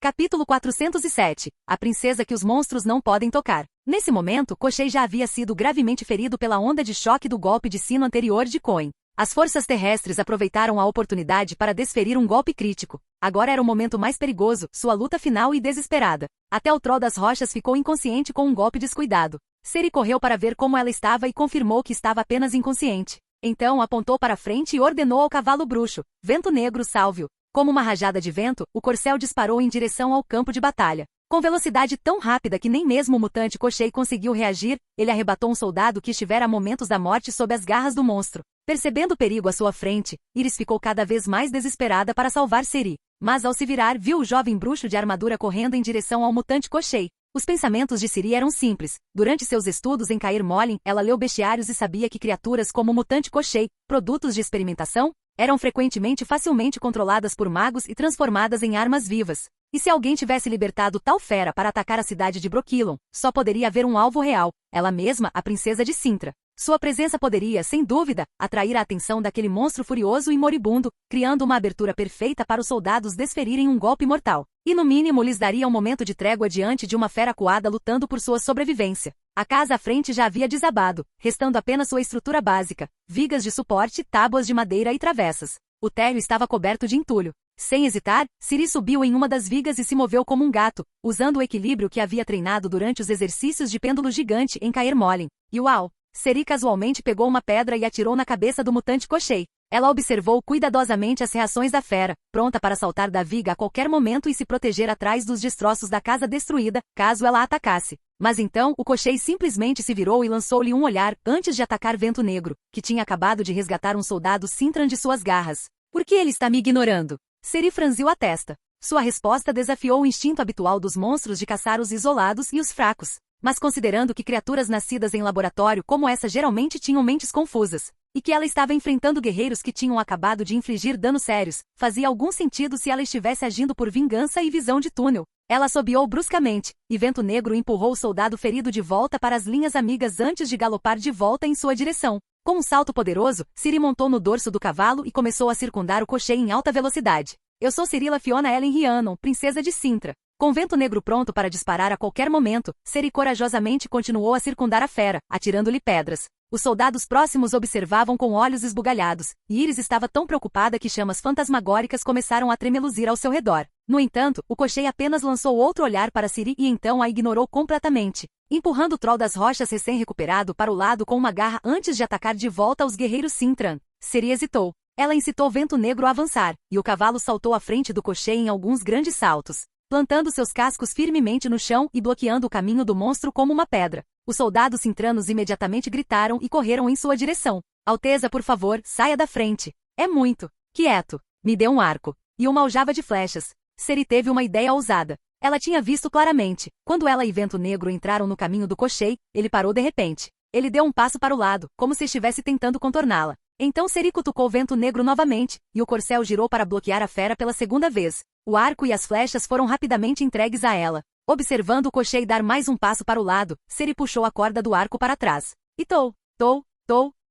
Capítulo 407. A princesa que os monstros não podem tocar. Nesse momento, Koschei já havia sido gravemente ferido pela onda de choque do golpe de sino anterior de Coen. As forças terrestres aproveitaram a oportunidade para desferir um golpe crítico. Agora era o momento mais perigoso, sua luta final e desesperada. Até o Troll das Rochas ficou inconsciente com um golpe descuidado. Ciri correu para ver como ela estava e confirmou que estava apenas inconsciente. Então apontou para frente e ordenou ao cavalo bruxo, Vento Negro, salve-o. Como uma rajada de vento, o corcel disparou em direção ao campo de batalha. Com velocidade tão rápida que nem mesmo o mutante Koschei conseguiu reagir, ele arrebatou um soldado que estivera a momentos da morte sob as garras do monstro. Percebendo o perigo à sua frente, Iris ficou cada vez mais desesperada para salvar Ciri. Mas ao se virar, viu o jovem bruxo de armadura correndo em direção ao mutante Koschei. Os pensamentos de Ciri eram simples. Durante seus estudos em Cair Mollin, ela leu bestiários e sabia que criaturas como o mutante Koschei, produtos de experimentação, eram frequentemente facilmente controladas por magos e transformadas em armas vivas. E se alguém tivesse libertado tal fera para atacar a cidade de Brokilon, só poderia haver um alvo real, ela mesma, a princesa de Cintra. Sua presença poderia, sem dúvida, atrair a atenção daquele monstro furioso e moribundo, criando uma abertura perfeita para os soldados desferirem um golpe mortal. E no mínimo lhes daria um momento de trégua diante de uma fera acuada lutando por sua sobrevivência. A casa à frente já havia desabado, restando apenas sua estrutura básica, vigas de suporte, tábuas de madeira e travessas. O térreo estava coberto de entulho. Sem hesitar, Ciri subiu em uma das vigas e se moveu como um gato, usando o equilíbrio que havia treinado durante os exercícios de pêndulo gigante em Cair Mollin. E uau! Ciri casualmente pegou uma pedra e atirou na cabeça do mutante Koschei. Ela observou cuidadosamente as reações da fera, pronta para saltar da viga a qualquer momento e se proteger atrás dos destroços da casa destruída, caso ela atacasse. Mas então, o Koschei simplesmente se virou e lançou-lhe um olhar, antes de atacar Vento Negro, que tinha acabado de resgatar um soldado Cintran de suas garras. Por que ele está me ignorando? Ciri franziu a testa. Sua resposta desafiou o instinto habitual dos monstros de caçar os isolados e os fracos. Mas considerando que criaturas nascidas em laboratório como essa geralmente tinham mentes confusas, e que ela estava enfrentando guerreiros que tinham acabado de infligir danos sérios, fazia algum sentido se ela estivesse agindo por vingança e visão de túnel. Ela assobiou bruscamente, e Vento Negro empurrou o soldado ferido de volta para as linhas amigas antes de galopar de volta em sua direção. Com um salto poderoso, Ciri montou no dorso do cavalo e começou a circundar o Koschei em alta velocidade. Eu sou Cirilla Fiona Ellen Rhiannon, princesa de Cintra. Com Vento Negro pronto para disparar a qualquer momento, Ciri corajosamente continuou a circundar a fera, atirando-lhe pedras. Os soldados próximos observavam com olhos esbugalhados, e Iris estava tão preocupada que chamas fantasmagóricas começaram a tremeluzir ao seu redor. No entanto, o cocheiro apenas lançou outro olhar para Ciri e então a ignorou completamente, empurrando o troll das rochas recém-recuperado para o lado com uma garra antes de atacar de volta os guerreiros Sintran. Ciri hesitou. Ela incitou o vento negro a avançar, e o cavalo saltou à frente do cocheiro em alguns grandes saltos, plantando seus cascos firmemente no chão e bloqueando o caminho do monstro como uma pedra. Os soldados sintranos imediatamente gritaram e correram em sua direção. Alteza, por favor, saia da frente. É muito. Quieto. Me dê um arco. E uma aljava de flechas. Ciri teve uma ideia ousada. Ela tinha visto claramente. Quando ela e Vento Negro entraram no caminho do cocheiro, ele parou de repente. Ele deu um passo para o lado, como se estivesse tentando contorná-la. Então Ciri cutucou Vento Negro novamente, e o corcel girou para bloquear a fera pela segunda vez. O arco e as flechas foram rapidamente entregues a ela. Observando o cocheiro dar mais um passo para o lado, Ciri puxou a corda do arco para trás. E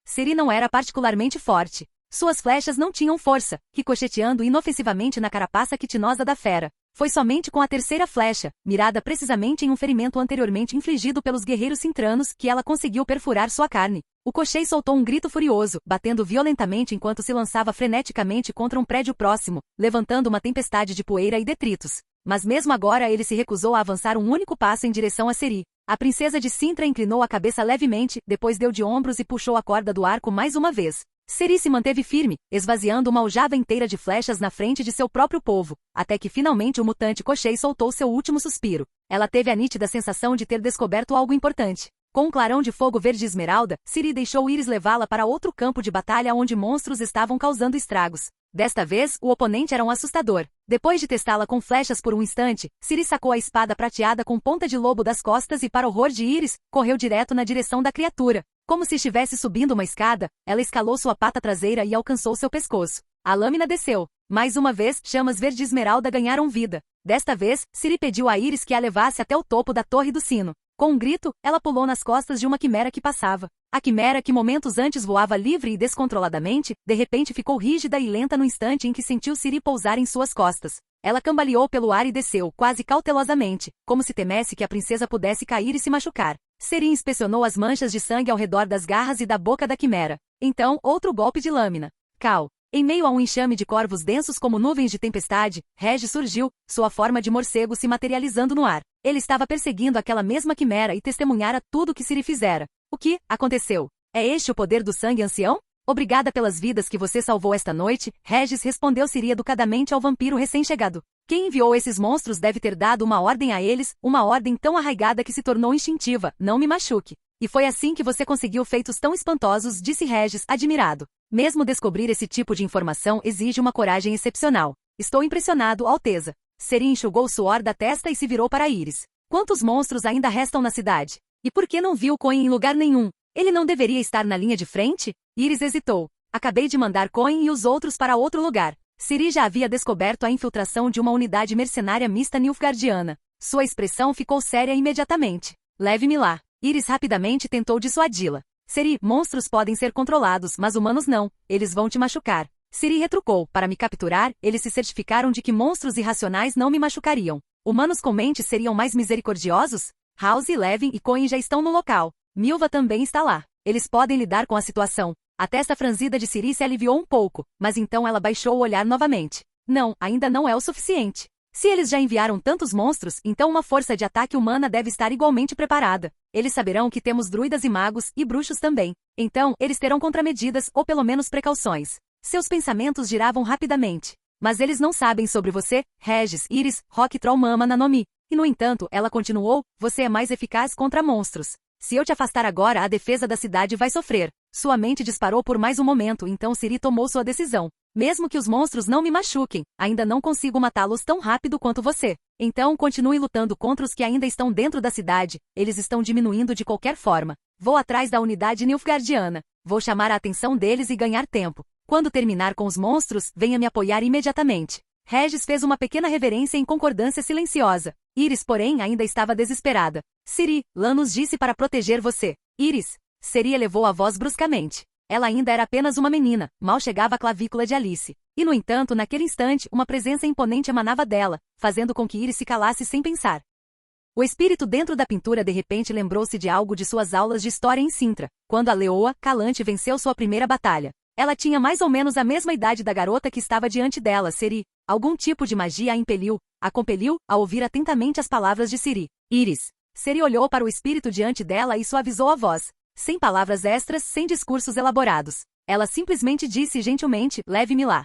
Ciri não era particularmente forte. Suas flechas não tinham força, ricocheteando inofensivamente na carapaça quitinosa da fera. Foi somente com a terceira flecha, mirada precisamente em um ferimento anteriormente infligido pelos guerreiros sintranos, que ela conseguiu perfurar sua carne. O cocheiro soltou um grito furioso, batendo violentamente enquanto se lançava freneticamente contra um prédio próximo, levantando uma tempestade de poeira e detritos. Mas mesmo agora ele se recusou a avançar um único passo em direção a Ciri. A princesa de Sintra inclinou a cabeça levemente, depois deu de ombros e puxou a corda do arco mais uma vez. Ciri se manteve firme, esvaziando uma aljava inteira de flechas na frente de seu próprio povo, até que finalmente o mutante cocheiro soltou seu último suspiro. Ela teve a nítida sensação de ter descoberto algo importante. Com um clarão de fogo verde esmeralda, Ciri deixou Iris levá-la para outro campo de batalha onde monstros estavam causando estragos. Desta vez, o oponente era um assustador. Depois de testá-la com flechas por um instante, Ciri sacou a espada prateada com ponta de lobo das costas e, para o horror de Iris, correu direto na direção da criatura. Como se estivesse subindo uma escada, ela escalou sua pata traseira e alcançou seu pescoço. A lâmina desceu. Mais uma vez, chamas verde esmeralda ganharam vida. Desta vez, Ciri pediu a Iris que a levasse até o topo da torre do sino. Com um grito, ela pulou nas costas de uma quimera que passava. A quimera, que momentos antes voava livre e descontroladamente, de repente ficou rígida e lenta no instante em que sentiu Ciri pousar em suas costas. Ela cambaleou pelo ar e desceu, quase cautelosamente, como se temesse que a princesa pudesse cair e se machucar. Ciri inspecionou as manchas de sangue ao redor das garras e da boca da quimera. Então, outro golpe de lâmina. Cal. Em meio a um enxame de corvos densos como nuvens de tempestade, Regis surgiu, sua forma de morcego se materializando no ar. Ele estava perseguindo aquela mesma quimera e testemunhara tudo o que Ciri fizera. O que aconteceu? É este o poder do sangue ancião? Obrigada pelas vidas que você salvou esta noite, Regis respondeu Ciri educadamente ao vampiro recém-chegado. Quem enviou esses monstros deve ter dado uma ordem a eles, uma ordem tão arraigada que se tornou instintiva, não me machuque. E foi assim que você conseguiu feitos tão espantosos, disse Regis, admirado. Mesmo descobrir esse tipo de informação exige uma coragem excepcional. Estou impressionado, Alteza. Ciri enxugou o suor da testa e se virou para Iris. Quantos monstros ainda restam na cidade? E por que não viu Coin em lugar nenhum? Ele não deveria estar na linha de frente? Iris hesitou. Acabei de mandar Coin e os outros para outro lugar. Ciri já havia descoberto a infiltração de uma unidade mercenária mista nilfgaardiana. Sua expressão ficou séria imediatamente. Leve-me lá. Iris rapidamente tentou dissuadi-la. Ciri, monstros podem ser controlados, mas humanos não. Eles vão te machucar. Ciri retrucou. Para me capturar, eles se certificaram de que monstros irracionais não me machucariam. Humanos com mente seriam mais misericordiosos? House, Levin e Coin já estão no local. Milva também está lá. Eles podem lidar com a situação. A testa franzida de Ciri se aliviou um pouco, mas então ela baixou o olhar novamente. Não, ainda não é o suficiente. Se eles já enviaram tantos monstros, então uma força de ataque humana deve estar igualmente preparada. Eles saberão que temos druidas e magos, e bruxos também. Então, eles terão contramedidas, ou pelo menos precauções. Seus pensamentos giravam rapidamente. Mas eles não sabem sobre você, Regis, Iris, Rock Troll Mama Nanomi. E no entanto, ela continuou, você é mais eficaz contra monstros. Se eu te afastar agora, a defesa da cidade vai sofrer. Sua mente disparou por mais um momento, então Ciri tomou sua decisão. Mesmo que os monstros não me machuquem, ainda não consigo matá-los tão rápido quanto você. Então continue lutando contra os que ainda estão dentro da cidade, eles estão diminuindo de qualquer forma. Vou atrás da unidade nilfgaardiana. Vou chamar a atenção deles e ganhar tempo. Quando terminar com os monstros, venha me apoiar imediatamente. Regis fez uma pequena reverência em concordância silenciosa. Iris, porém, ainda estava desesperada. Ciri, Lanus disse para proteger você. Iris. Ciri elevou a voz bruscamente. Ela ainda era apenas uma menina, mal chegava à clavícula de Alice. E no entanto, naquele instante, uma presença imponente emanava dela, fazendo com que Iris se calasse sem pensar. O espírito dentro da pintura de repente lembrou-se de algo de suas aulas de história em Sintra, quando a leoa, Calante, venceu sua primeira batalha. Ela tinha mais ou menos a mesma idade da garota que estava diante dela, Ciri. Algum tipo de magia a compeliu a ouvir atentamente as palavras de Ciri. Iris. Ciri olhou para o espírito diante dela e suavizou a voz. Sem palavras extras, sem discursos elaborados. Ela simplesmente disse gentilmente, leve-me lá.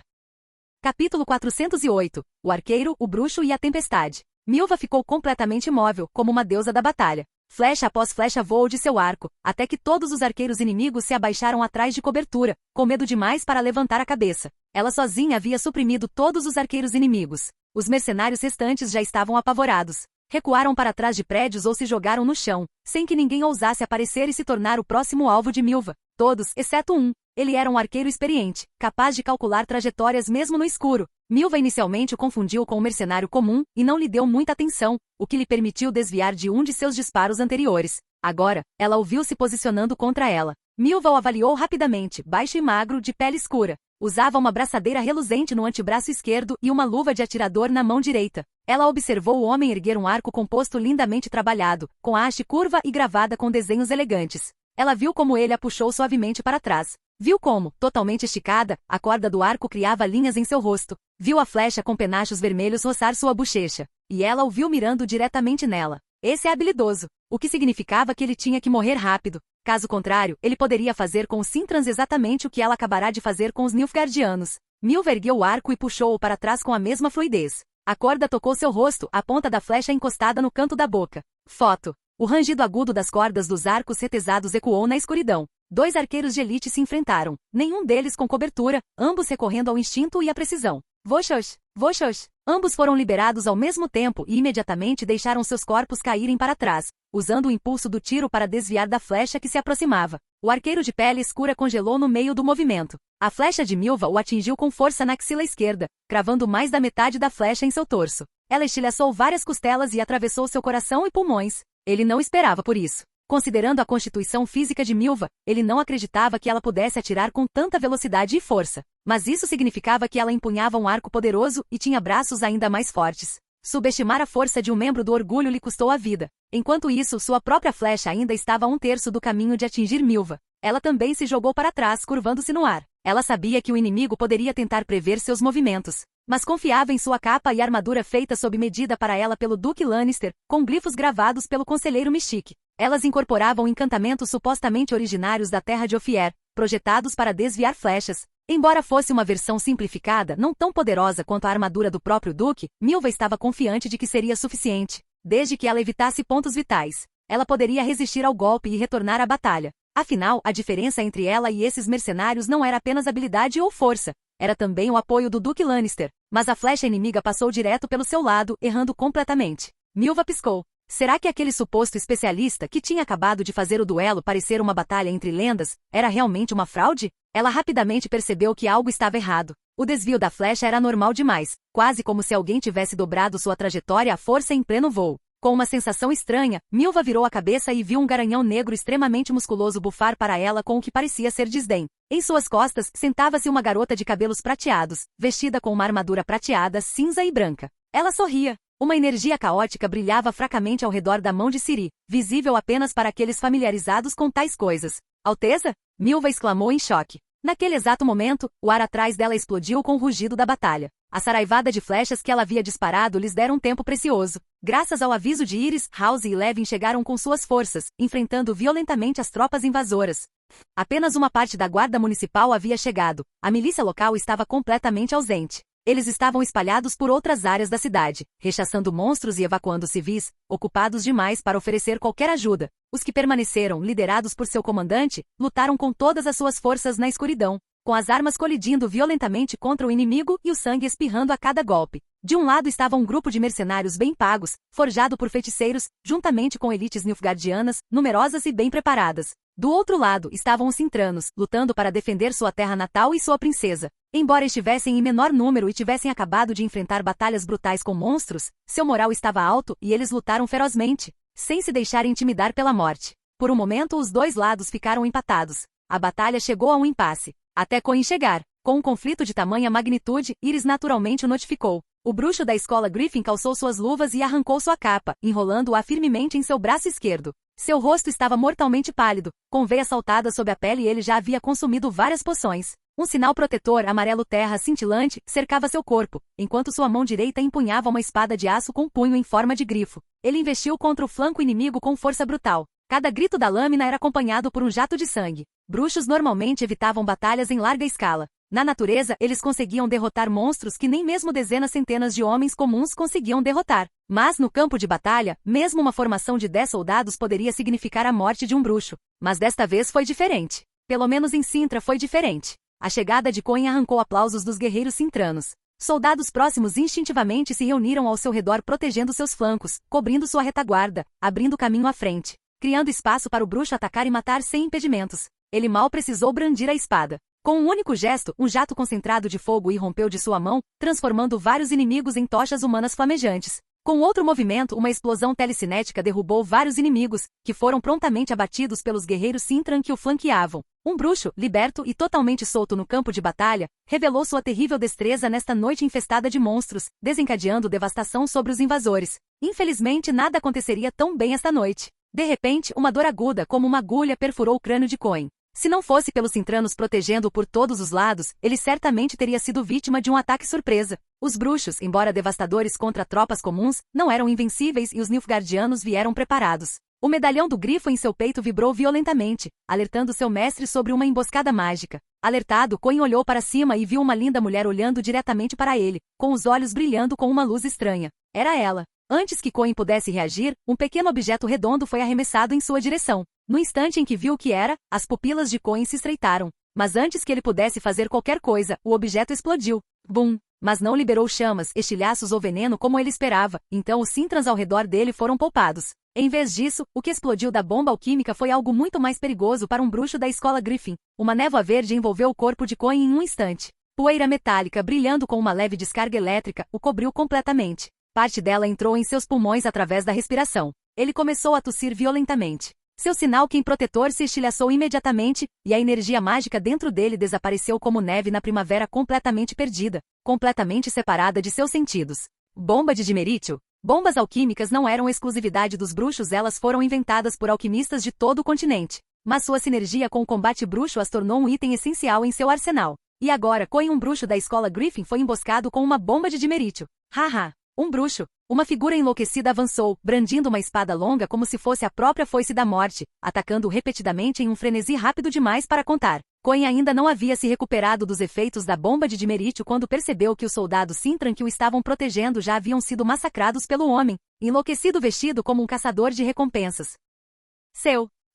Capítulo 408. O arqueiro, o bruxo e a tempestade. Milva ficou completamente imóvel, como uma deusa da batalha. Flecha após flecha voou de seu arco, até que todos os arqueiros inimigos se abaixaram atrás de cobertura, com medo demais para levantar a cabeça. Ela sozinha havia suprimido todos os arqueiros inimigos. Os mercenários restantes já estavam apavorados. Recuaram para trás de prédios ou se jogaram no chão, sem que ninguém ousasse aparecer e se tornar o próximo alvo de Milva. Todos, exceto um. Ele era um arqueiro experiente, capaz de calcular trajetórias mesmo no escuro. Milva inicialmente o confundiu com um mercenário comum e não lhe deu muita atenção, o que lhe permitiu desviar de um de seus disparos anteriores. Agora, ela o viu se posicionando contra ela. Milva o avaliou rapidamente, baixo e magro, de pele escura. Usava uma braçadeira reluzente no antebraço esquerdo e uma luva de atirador na mão direita. Ela observou o homem erguer um arco composto lindamente trabalhado, com a haste curva e gravada com desenhos elegantes. Ela viu como ele a puxou suavemente para trás. Viu como, totalmente esticada, a corda do arco criava linhas em seu rosto. Viu a flecha com penachos vermelhos roçar sua bochecha. E ela o viu mirando diretamente nela. Esse é habilidoso. O que significava que ele tinha que morrer rápido. Caso contrário, ele poderia fazer com os Sintrans exatamente o que ela acabará de fazer com os Nilfgaardianos. Milva ergueu o arco e puxou-o para trás com a mesma fluidez. A corda tocou seu rosto, a ponta da flecha encostada no canto da boca. Foto. O rangido agudo das cordas dos arcos retesados ecoou na escuridão. Dois arqueiros de elite se enfrentaram, nenhum deles com cobertura, ambos recorrendo ao instinto e à precisão. Voxox! Voxox! Ambos foram liberados ao mesmo tempo e imediatamente deixaram seus corpos caírem para trás, usando o impulso do tiro para desviar da flecha que se aproximava. O arqueiro de pele escura congelou no meio do movimento. A flecha de Milva o atingiu com força na axila esquerda, cravando mais da metade da flecha em seu torso. Ela estilhaçou várias costelas e atravessou seu coração e pulmões. Ele não esperava por isso. Considerando a constituição física de Milva, ele não acreditava que ela pudesse atirar com tanta velocidade e força. Mas isso significava que ela empunhava um arco poderoso e tinha braços ainda mais fortes. Subestimar a força de um membro do orgulho lhe custou a vida. Enquanto isso, sua própria flecha ainda estava a 1/3 do caminho de atingir Milva. Ela também se jogou para trás, curvando-se no ar. Ela sabia que o inimigo poderia tentar prever seus movimentos, mas confiava em sua capa e armadura feita sob medida para ela pelo Duque Lannister, com glifos gravados pelo conselheiro Mystique. Elas incorporavam encantamentos supostamente originários da terra de Ofier, projetados para desviar flechas. Embora fosse uma versão simplificada, não tão poderosa quanto a armadura do próprio Duque, Milva estava confiante de que seria suficiente. Desde que ela evitasse pontos vitais, ela poderia resistir ao golpe e retornar à batalha. Afinal, a diferença entre ela e esses mercenários não era apenas habilidade ou força. Era também o apoio do Duque Lannister. Mas a flecha inimiga passou direto pelo seu lado, errando completamente. Milva piscou. Será que aquele suposto especialista que tinha acabado de fazer o duelo parecer uma batalha entre lendas, era realmente uma fraude? Ela rapidamente percebeu que algo estava errado. O desvio da flecha era normal demais, quase como se alguém tivesse dobrado sua trajetória à força em pleno voo. Com uma sensação estranha, Milva virou a cabeça e viu um garanhão negro extremamente musculoso bufar para ela com o que parecia ser desdém. Em suas costas, sentava-se uma garota de cabelos prateados, vestida com uma armadura prateada, cinza e branca. Ela sorria. Uma energia caótica brilhava fracamente ao redor da mão de Ciri, visível apenas para aqueles familiarizados com tais coisas. Alteza? Milva exclamou em choque. Naquele exato momento, o ar atrás dela explodiu com o rugido da batalha. A saraivada de flechas que ela havia disparado lhes deram um tempo precioso. Graças ao aviso de Iris, House e Levin chegaram com suas forças, enfrentando violentamente as tropas invasoras. Apenas uma parte da guarda municipal havia chegado. A milícia local estava completamente ausente. Eles estavam espalhados por outras áreas da cidade, rechaçando monstros e evacuando civis, ocupados demais para oferecer qualquer ajuda. Os que permaneceram, liderados por seu comandante, lutaram com todas as suas forças na escuridão, com as armas colidindo violentamente contra o inimigo e o sangue espirrando a cada golpe. De um lado estava um grupo de mercenários bem pagos, forjado por feiticeiros, juntamente com elites nilfgaardianas, numerosas e bem preparadas. Do outro lado estavam os Sintranos, lutando para defender sua terra natal e sua princesa. Embora estivessem em menor número e tivessem acabado de enfrentar batalhas brutais com monstros, seu moral estava alto e eles lutaram ferozmente, sem se deixar intimidar pela morte. Por um momento os dois lados ficaram empatados. A batalha chegou a um impasse. Até Coin chegar. Com um conflito de tamanha magnitude, Iris naturalmente o notificou. O bruxo da escola Griffin calçou suas luvas e arrancou sua capa, enrolando-a firmemente em seu braço esquerdo. Seu rosto estava mortalmente pálido, com veias saltadas sob a pele e ele já havia consumido várias poções. Um sinal protetor amarelo terra cintilante cercava seu corpo, enquanto sua mão direita empunhava uma espada de aço com punho em forma de grifo. Ele investiu contra o flanco inimigo com força brutal. Cada grito da lâmina era acompanhado por um jato de sangue. Bruxos normalmente evitavam batalhas em larga escala. Na natureza, eles conseguiam derrotar monstros que nem mesmo centenas de homens comuns conseguiam derrotar. Mas no campo de batalha, mesmo uma formação de 10 soldados poderia significar a morte de um bruxo. Mas desta vez foi diferente. Pelo menos em Cintra foi diferente. A chegada de Coin arrancou aplausos dos guerreiros cintranos. Soldados próximos instintivamente se reuniram ao seu redor protegendo seus flancos, cobrindo sua retaguarda, abrindo caminho à frente, criando espaço para o bruxo atacar e matar sem impedimentos. Ele mal precisou brandir a espada. Com um único gesto, um jato concentrado de fogo irrompeu de sua mão, transformando vários inimigos em tochas humanas flamejantes. Com outro movimento, uma explosão telecinética derrubou vários inimigos, que foram prontamente abatidos pelos guerreiros Cintran que o flanqueavam. Um bruxo, liberto e totalmente solto no campo de batalha, revelou sua terrível destreza nesta noite infestada de monstros, desencadeando devastação sobre os invasores. Infelizmente, nada aconteceria tão bem esta noite. De repente, uma dor aguda como uma agulha perfurou o crânio de Coin. Se não fosse pelos cintranos protegendo-o por todos os lados, ele certamente teria sido vítima de um ataque surpresa. Os bruxos, embora devastadores contra tropas comuns, não eram invencíveis e os Nilfgaardianos vieram preparados. O medalhão do grifo em seu peito vibrou violentamente, alertando seu mestre sobre uma emboscada mágica. Alertado, Coin olhou para cima e viu uma linda mulher olhando diretamente para ele, com os olhos brilhando com uma luz estranha. Era ela. Antes que Coin pudesse reagir, um pequeno objeto redondo foi arremessado em sua direção. No instante em que viu o que era, as pupilas de Coin se estreitaram. Mas antes que ele pudesse fazer qualquer coisa, o objeto explodiu. Bum! Mas não liberou chamas, estilhaços ou veneno como ele esperava, então os Cintrans ao redor dele foram poupados. Em vez disso, o que explodiu da bomba alquímica foi algo muito mais perigoso para um bruxo da escola Griffin. Uma névoa verde envolveu o corpo de Coin em um instante. Poeira metálica brilhando com uma leve descarga elétrica o cobriu completamente. Parte dela entrou em seus pulmões através da respiração. Ele começou a tossir violentamente. Seu sinal Quen protetor se estilhaçou imediatamente, e a energia mágica dentro dele desapareceu como neve na primavera completamente perdida, completamente separada de seus sentidos. Bomba de dimerítio? Bombas alquímicas não eram exclusividade dos bruxos, elas foram inventadas por alquimistas de todo o continente. Mas sua sinergia com o combate bruxo as tornou um item essencial em seu arsenal. E agora, Coin, um bruxo da escola Griffin, foi emboscado com uma bomba de dimerítio. Haha! Um bruxo. Uma figura enlouquecida avançou, brandindo uma espada longa como se fosse a própria foice da morte, atacando repetidamente em um frenesi rápido demais para contar. Coin ainda não havia se recuperado dos efeitos da bomba de dimerítio quando percebeu que os soldados Cintran que o estavam protegendo já haviam sido massacrados pelo homem, enlouquecido vestido como um caçador de recompensas.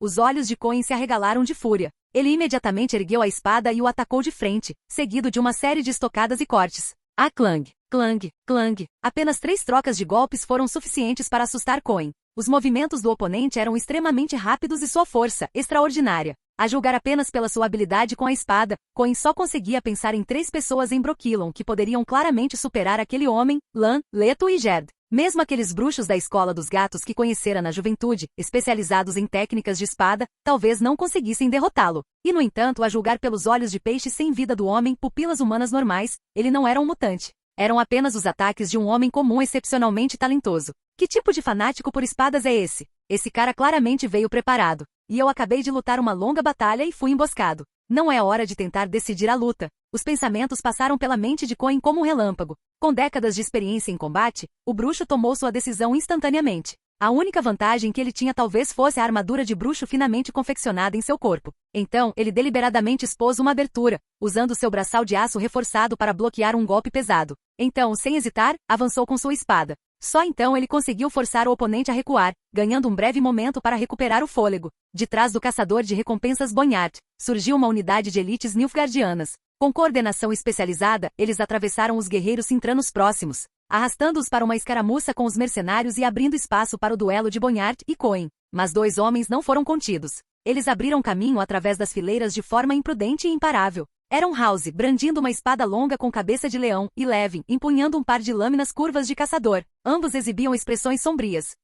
Os olhos de Coin se arregalaram de fúria. Ele imediatamente ergueu a espada e o atacou de frente, seguido de uma série de estocadas e cortes. Ah, clang, clang, clang. Apenas 3 trocas de golpes foram suficientes para assustar Coin. Os movimentos do oponente eram extremamente rápidos e sua força, extraordinária. A julgar apenas pela sua habilidade com a espada, Coin só conseguia pensar em 3 pessoas em Brokilon que poderiam claramente superar aquele homem, Lan, Leto e Gerd. Mesmo aqueles bruxos da escola dos gatos que conhecera na juventude, especializados em técnicas de espada, talvez não conseguissem derrotá-lo. E no entanto, a julgar pelos olhos de peixe sem vida do homem, pupilas humanas normais, ele não era um mutante. Eram apenas os ataques de um homem comum excepcionalmente talentoso. Que tipo de fanático por espadas é esse? Esse cara claramente veio preparado. E eu acabei de lutar uma longa batalha e fui emboscado. Não é a hora de tentar decidir a luta. Os pensamentos passaram pela mente de Coin como um relâmpago. Com décadas de experiência em combate, o bruxo tomou sua decisão instantaneamente. A única vantagem que ele tinha talvez fosse a armadura de bruxo finamente confeccionada em seu corpo. Então, ele deliberadamente expôs uma abertura, usando seu braçal de aço reforçado para bloquear um golpe pesado. Então, sem hesitar, avançou com sua espada. Só então ele conseguiu forçar o oponente a recuar, ganhando um breve momento para recuperar o fôlego. De trás do caçador de recompensas Bonhart, surgiu uma unidade de elites nilfgaardianas. Com coordenação especializada, eles atravessaram os guerreiros cintranos próximos, arrastando-os para uma escaramuça com os mercenários e abrindo espaço para o duelo de Bonhart e Coin. Mas 2 homens não foram contidos. Eles abriram caminho através das fileiras de forma imprudente e imparável. Eram House, brandindo uma espada longa com cabeça de leão, e Levin, empunhando um par de lâminas curvas de caçador. Ambos exibiam expressões sombrias.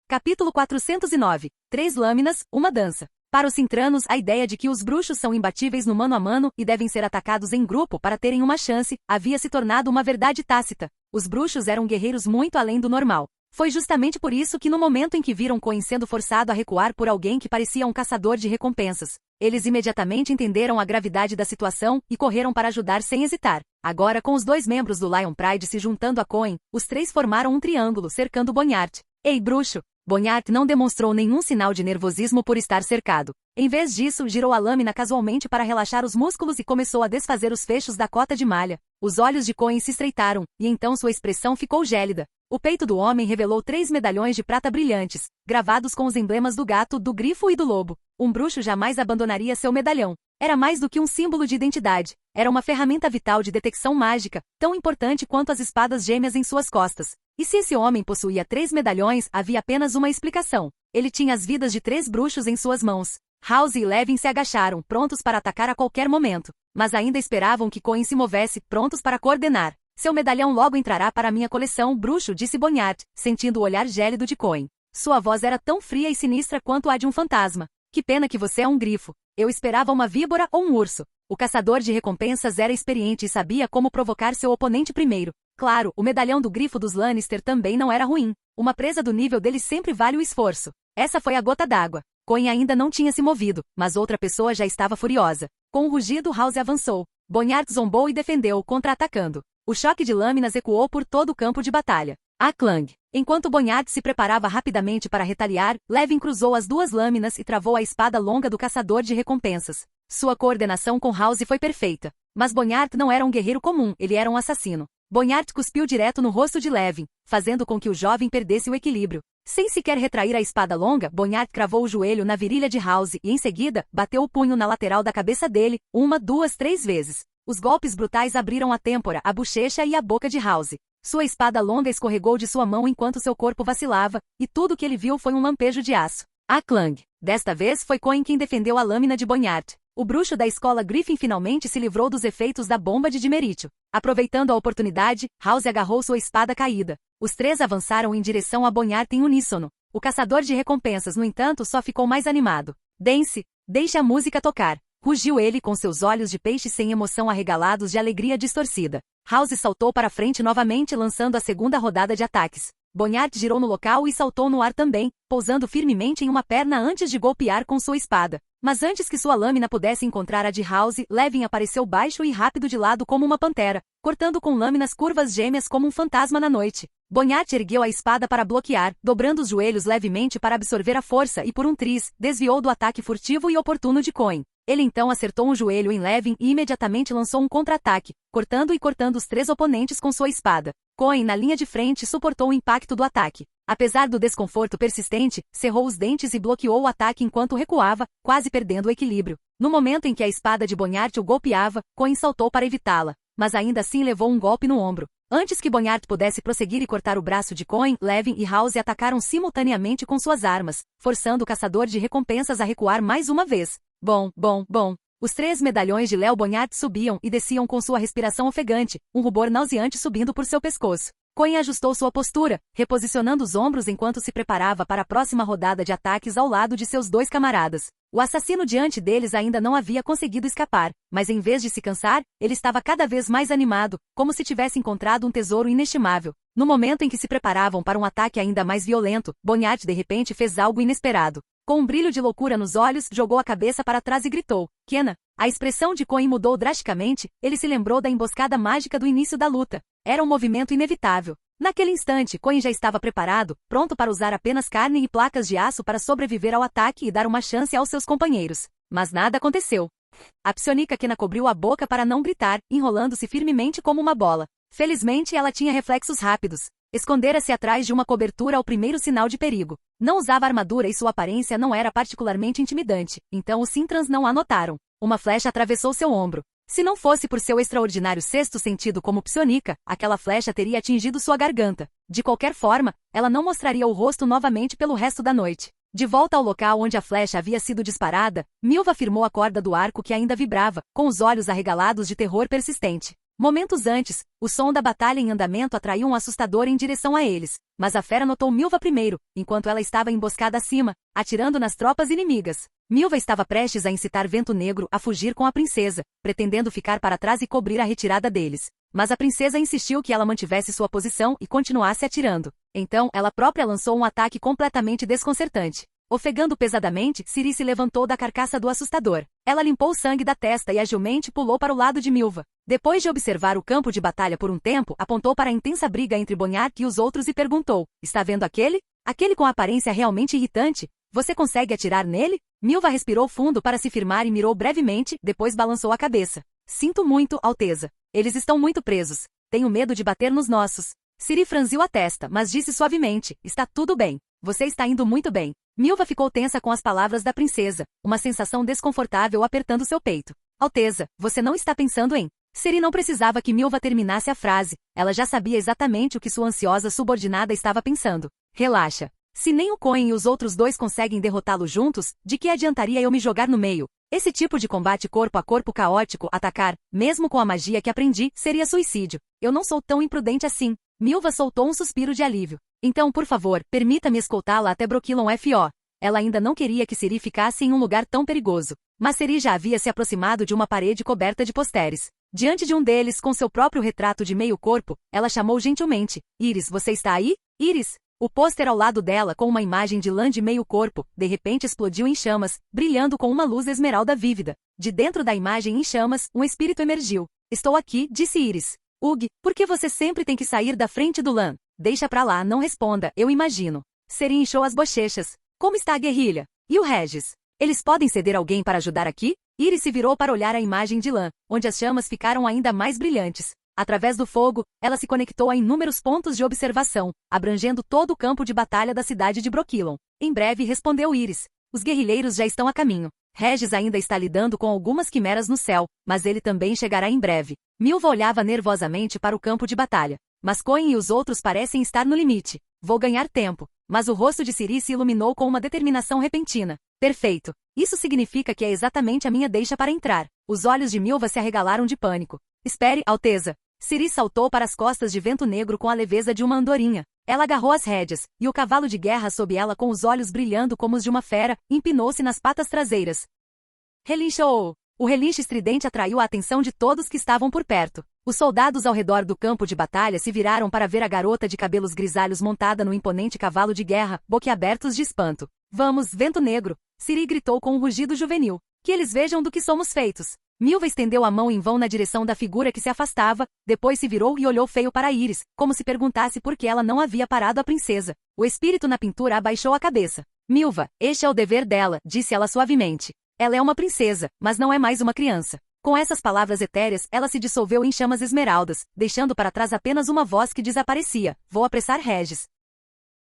Capítulo 409. 3 lâminas, uma dança. Para os cintranos, a ideia de que os bruxos são imbatíveis no mano a mano e devem ser atacados em grupo para terem uma chance, havia se tornado uma verdade tácita. Os bruxos eram guerreiros muito além do normal. Foi justamente por isso que no momento em que viram Coin sendo forçado a recuar por alguém que parecia um caçador de recompensas, eles imediatamente entenderam a gravidade da situação e correram para ajudar sem hesitar. Agora, com os 2 membros do Lion Pride se juntando a Coin, os 3 formaram um triângulo cercando Bonhart. Ei, bruxo! Bonhart não demonstrou nenhum sinal de nervosismo por estar cercado. Em vez disso, girou a lâmina casualmente para relaxar os músculos e começou a desfazer os fechos da cota de malha. Os olhos de Coin se estreitaram, e então sua expressão ficou gélida. O peito do homem revelou 3 medalhões de prata brilhantes, gravados com os emblemas do gato, do grifo e do lobo. Um bruxo jamais abandonaria seu medalhão. Era mais do que um símbolo de identidade. Era uma ferramenta vital de detecção mágica, tão importante quanto as espadas gêmeas em suas costas. E se esse homem possuía 3 medalhões, havia apenas uma explicação. Ele tinha as vidas de 3 bruxos em suas mãos. House e Levin se agacharam, prontos para atacar a qualquer momento. Mas ainda esperavam que Coin se movesse, prontos para coordenar. Seu medalhão logo entrará para minha coleção, bruxo, disse Bonhart, sentindo o olhar gélido de Coin. Sua voz era tão fria e sinistra quanto a de um fantasma. Que pena que você é um grifo. Eu esperava uma víbora ou um urso. O caçador de recompensas era experiente e sabia como provocar seu oponente primeiro. Claro, o medalhão do grifo dos Lannister também não era ruim. Uma presa do nível dele sempre vale o esforço. Essa foi a gota d'água. Coin ainda não tinha se movido, mas outra pessoa já estava furiosa. Com um rugido, House avançou. Bonhart zombou e defendeu, contra-atacando. O choque de lâminas ecoou por todo o campo de batalha. A clang. Enquanto Bonhart se preparava rapidamente para retaliar, Levin cruzou as 2 lâminas e travou a espada longa do caçador de recompensas. Sua coordenação com House foi perfeita. Mas Bonhart não era um guerreiro comum, ele era um assassino. Bonhart cuspiu direto no rosto de Levin, fazendo com que o jovem perdesse o equilíbrio. Sem sequer retrair a espada longa, Bonhart cravou o joelho na virilha de House e, em seguida, bateu o punho na lateral da cabeça dele, 1, 2, 3 vezes. Os golpes brutais abriram a têmpora, a bochecha e a boca de House. Sua espada longa escorregou de sua mão enquanto seu corpo vacilava, e tudo que ele viu foi um lampejo de aço. A clang. Desta vez foi Coin quem defendeu a lâmina de Bonhart. O bruxo da escola Griffin finalmente se livrou dos efeitos da bomba de dimerítio. Aproveitando a oportunidade, House agarrou sua espada caída. Os 3 avançaram em direção a Bonhart em uníssono. O caçador de recompensas, no entanto, só ficou mais animado. Dance, deixe a música tocar. Rugiu ele com seus olhos de peixe sem emoção arregalados de alegria distorcida. House saltou para frente novamente, lançando a segunda rodada de ataques. Bonhart girou no local e saltou no ar também, pousando firmemente em uma perna antes de golpear com sua espada. Mas antes que sua lâmina pudesse encontrar a de House, Levin apareceu baixo e rápido de lado como uma pantera, cortando com lâminas curvas gêmeas como um fantasma na noite. Bonhart ergueu a espada para bloquear, dobrando os joelhos levemente para absorver a força e por um triz, desviou do ataque furtivo e oportuno de Coin. Ele então acertou um joelho em Levin e imediatamente lançou um contra-ataque, cortando os 3 oponentes com sua espada. Coin, na linha de frente, suportou o impacto do ataque. Apesar do desconforto persistente, cerrou os dentes e bloqueou o ataque enquanto recuava, quase perdendo o equilíbrio. No momento em que a espada de Bonhart o golpeava, Coin saltou para evitá-la, mas ainda assim levou um golpe no ombro. Antes que Bonhart pudesse prosseguir e cortar o braço de Coin, Levin e House atacaram simultaneamente com suas armas, forçando o caçador de recompensas a recuar mais uma vez. Bom. Os 3 medalhões de Léo Bonhart subiam e desciam com sua respiração ofegante, um rubor nauseante subindo por seu pescoço. Coin ajustou sua postura, reposicionando os ombros enquanto se preparava para a próxima rodada de ataques ao lado de seus 2 camaradas. O assassino diante deles ainda não havia conseguido escapar, mas em vez de se cansar, ele estava cada vez mais animado, como se tivesse encontrado um tesouro inestimável. No momento em que se preparavam para um ataque ainda mais violento, Bonhart de repente fez algo inesperado. Com um brilho de loucura nos olhos, jogou a cabeça para trás e gritou, Kenna. A expressão de Coin mudou drasticamente, ele se lembrou da emboscada mágica do início da luta. Era um movimento inevitável. Naquele instante, Coin já estava preparado, pronto para usar apenas carne e placas de aço para sobreviver ao ataque e dar uma chance aos seus companheiros. Mas nada aconteceu. A psionica Kenna cobriu a boca para não gritar, enrolando-se firmemente como uma bola. Felizmente, ela tinha reflexos rápidos. Escondera-se atrás de uma cobertura ao primeiro sinal de perigo. Não usava armadura e sua aparência não era particularmente intimidante, então os Sintrans não a notaram. Uma flecha atravessou seu ombro. Se não fosse por seu extraordinário sexto sentido como psionica, aquela flecha teria atingido sua garganta. De qualquer forma, ela não mostraria o rosto novamente pelo resto da noite. De volta ao local onde a flecha havia sido disparada, Milva firmou a corda do arco que ainda vibrava, com os olhos arregalados de terror persistente. Momentos antes, o som da batalha em andamento atraiu um assustador em direção a eles, mas a fera notou Milva primeiro, enquanto ela estava emboscada acima, atirando nas tropas inimigas. Milva estava prestes a incitar Vento Negro a fugir com a princesa, pretendendo ficar para trás e cobrir a retirada deles. mas a princesa insistiu que ela mantivesse sua posição e continuasse atirando. Então, ela própria lançou um ataque completamente desconcertante. Ofegando pesadamente, Ciri se levantou da carcaça do assustador. Ela limpou o sangue da testa e agilmente pulou para o lado de Milva. Depois de observar o campo de batalha por um tempo, apontou para a intensa briga entre Bonhart e os outros e perguntou: "Está vendo aquele? Aquele com aparência realmente irritante? Você consegue atirar nele?" Milva respirou fundo para se firmar e mirou brevemente, depois balançou a cabeça. "Sinto muito, Alteza. Eles estão muito presos. Tenho medo de bater nos nossos." Ciri franziu a testa, mas disse suavemente: "Está tudo bem. Você está indo muito bem." Milva ficou tensa com as palavras da princesa, uma sensação desconfortável apertando seu peito. "Alteza, você não está pensando em..." Ciri não precisava que Milva terminasse a frase. Ela já sabia exatamente o que sua ansiosa subordinada estava pensando. "Relaxa. Se nem o Cohen e os outros dois conseguem derrotá-lo juntos, de que adiantaria eu me jogar no meio? Esse tipo de combate corpo a corpo caótico, atacar, mesmo com a magia que aprendi, seria suicídio. Eu não sou tão imprudente assim." Milva soltou um suspiro de alívio. "Então, por favor, permita-me escoltá-la até Brokilon F.O." Ela ainda não queria que Ciri ficasse em um lugar tão perigoso. Mas Ciri já havia se aproximado de uma parede coberta de posteres. Diante de um deles, com seu próprio retrato de meio corpo, ela chamou gentilmente: "Iris, você está aí? Iris?" O pôster ao lado dela, com uma imagem de lã de meio corpo, de repente explodiu em chamas, brilhando com uma luz esmeralda vívida. De dentro da imagem em chamas, um espírito emergiu. "Estou aqui", disse Iris. "Ugh, por que você sempre tem que sair da frente do lã?" "Deixa pra lá, não responda, eu imagino." Ciri inchou as bochechas. "Como está a guerrilha? E o Regis? Eles podem ceder alguém para ajudar aqui?" Iris se virou para olhar a imagem de lã, onde as chamas ficaram ainda mais brilhantes. Através do fogo, ela se conectou a inúmeros pontos de observação, abrangendo todo o campo de batalha da cidade de Brokilon. "Em breve", respondeu Iris. "Os guerrilheiros já estão a caminho. Regis ainda está lidando com algumas quimeras no céu, mas ele também chegará em breve." Milva olhava nervosamente para o campo de batalha. "Mas Cohen e os outros parecem estar no limite. Vou ganhar tempo." Mas o rosto de Ciri se iluminou com uma determinação repentina. "Perfeito. Isso significa que é exatamente a minha deixa para entrar." Os olhos de Milva se arregalaram de pânico. "Espere, Alteza." Ciri saltou para as costas de Vento Negro com a leveza de uma andorinha. Ela agarrou as rédeas, e o cavalo de guerra sob ela com os olhos brilhando como os de uma fera, empinou-se nas patas traseiras. Relinchou! O relincho estridente atraiu a atenção de todos que estavam por perto. Os soldados ao redor do campo de batalha se viraram para ver a garota de cabelos grisalhos montada no imponente cavalo de guerra, boquiabertos de espanto. "Vamos, Vento Negro!" Ciri gritou com um rugido juvenil. "Que eles vejam do que somos feitos." Milva estendeu a mão em vão na direção da figura que se afastava, depois se virou e olhou feio para Iris, como se perguntasse por que ela não havia parado a princesa. O espírito na pintura abaixou a cabeça. "Milva, este é o dever dela", disse ela suavemente. "Ela é uma princesa, mas não é mais uma criança." Com essas palavras etéreas, ela se dissolveu em chamas esmeraldas, deixando para trás apenas uma voz que desaparecia: "Vou apressar Regis."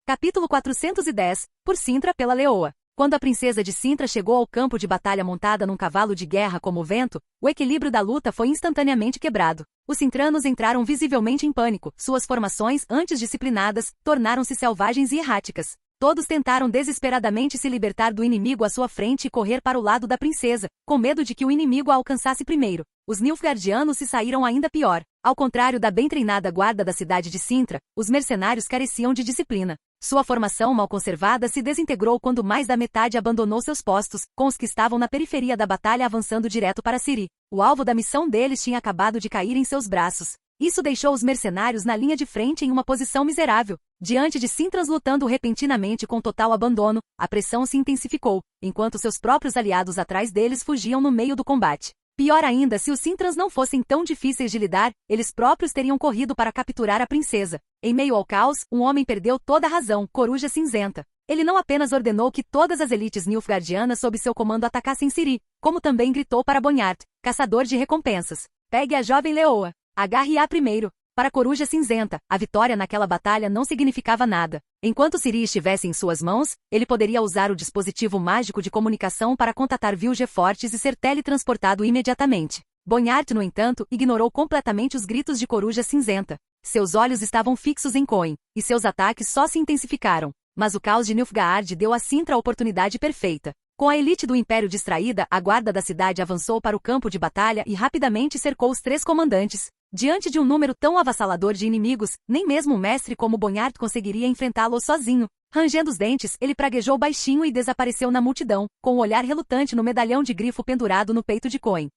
Capítulo 410, por Cintra pela Leoa. Quando a princesa de Cintra chegou ao campo de batalha montada num cavalo de guerra como o vento, o equilíbrio da luta foi instantaneamente quebrado. Os cintranos entraram visivelmente em pânico, suas formações, antes disciplinadas, tornaram-se selvagens e erráticas. Todos tentaram desesperadamente se libertar do inimigo à sua frente e correr para o lado da princesa, com medo de que o inimigo a alcançasse primeiro. Os Nilfgaardianos se saíram ainda pior. Ao contrário da bem treinada guarda da cidade de Cintra, os mercenários careciam de disciplina. Sua formação mal conservada se desintegrou quando mais da metade abandonou seus postos, com os que estavam na periferia da batalha avançando direto para Ciri. O alvo da missão deles tinha acabado de cair em seus braços. Isso deixou os mercenários na linha de frente em uma posição miserável. Diante de Cintrans lutando repentinamente com total abandono, a pressão se intensificou, enquanto seus próprios aliados atrás deles fugiam no meio do combate. Pior ainda, se os Cintrans não fossem tão difíceis de lidar, eles próprios teriam corrido para capturar a princesa. Em meio ao caos, um homem perdeu toda a razão, Coruja Cinzenta. Ele não apenas ordenou que todas as elites nilfgaardianas sob seu comando atacassem Ciri, como também gritou para Bonhart, caçador de recompensas: "Pegue a jovem leoa. Agarre-a primeiro." Para Coruja Cinzenta, a vitória naquela batalha não significava nada. Enquanto Ciri estivesse em suas mãos, ele poderia usar o dispositivo mágico de comunicação para contatar Vilgefortes e ser teletransportado imediatamente. Bonhart, no entanto, ignorou completamente os gritos de Coruja Cinzenta. Seus olhos estavam fixos em Cohen, e seus ataques só se intensificaram. Mas o caos de Nilfgaard deu a Cintra a oportunidade perfeita. Com a elite do Império distraída, a guarda da cidade avançou para o campo de batalha e rapidamente cercou os 3 comandantes. Diante de um número tão avassalador de inimigos, nem mesmo um mestre como Bonhart conseguiria enfrentá-lo sozinho. Rangendo os dentes, ele praguejou baixinho e desapareceu na multidão, com o olhar relutante no medalhão de grifo pendurado no peito de Cohen.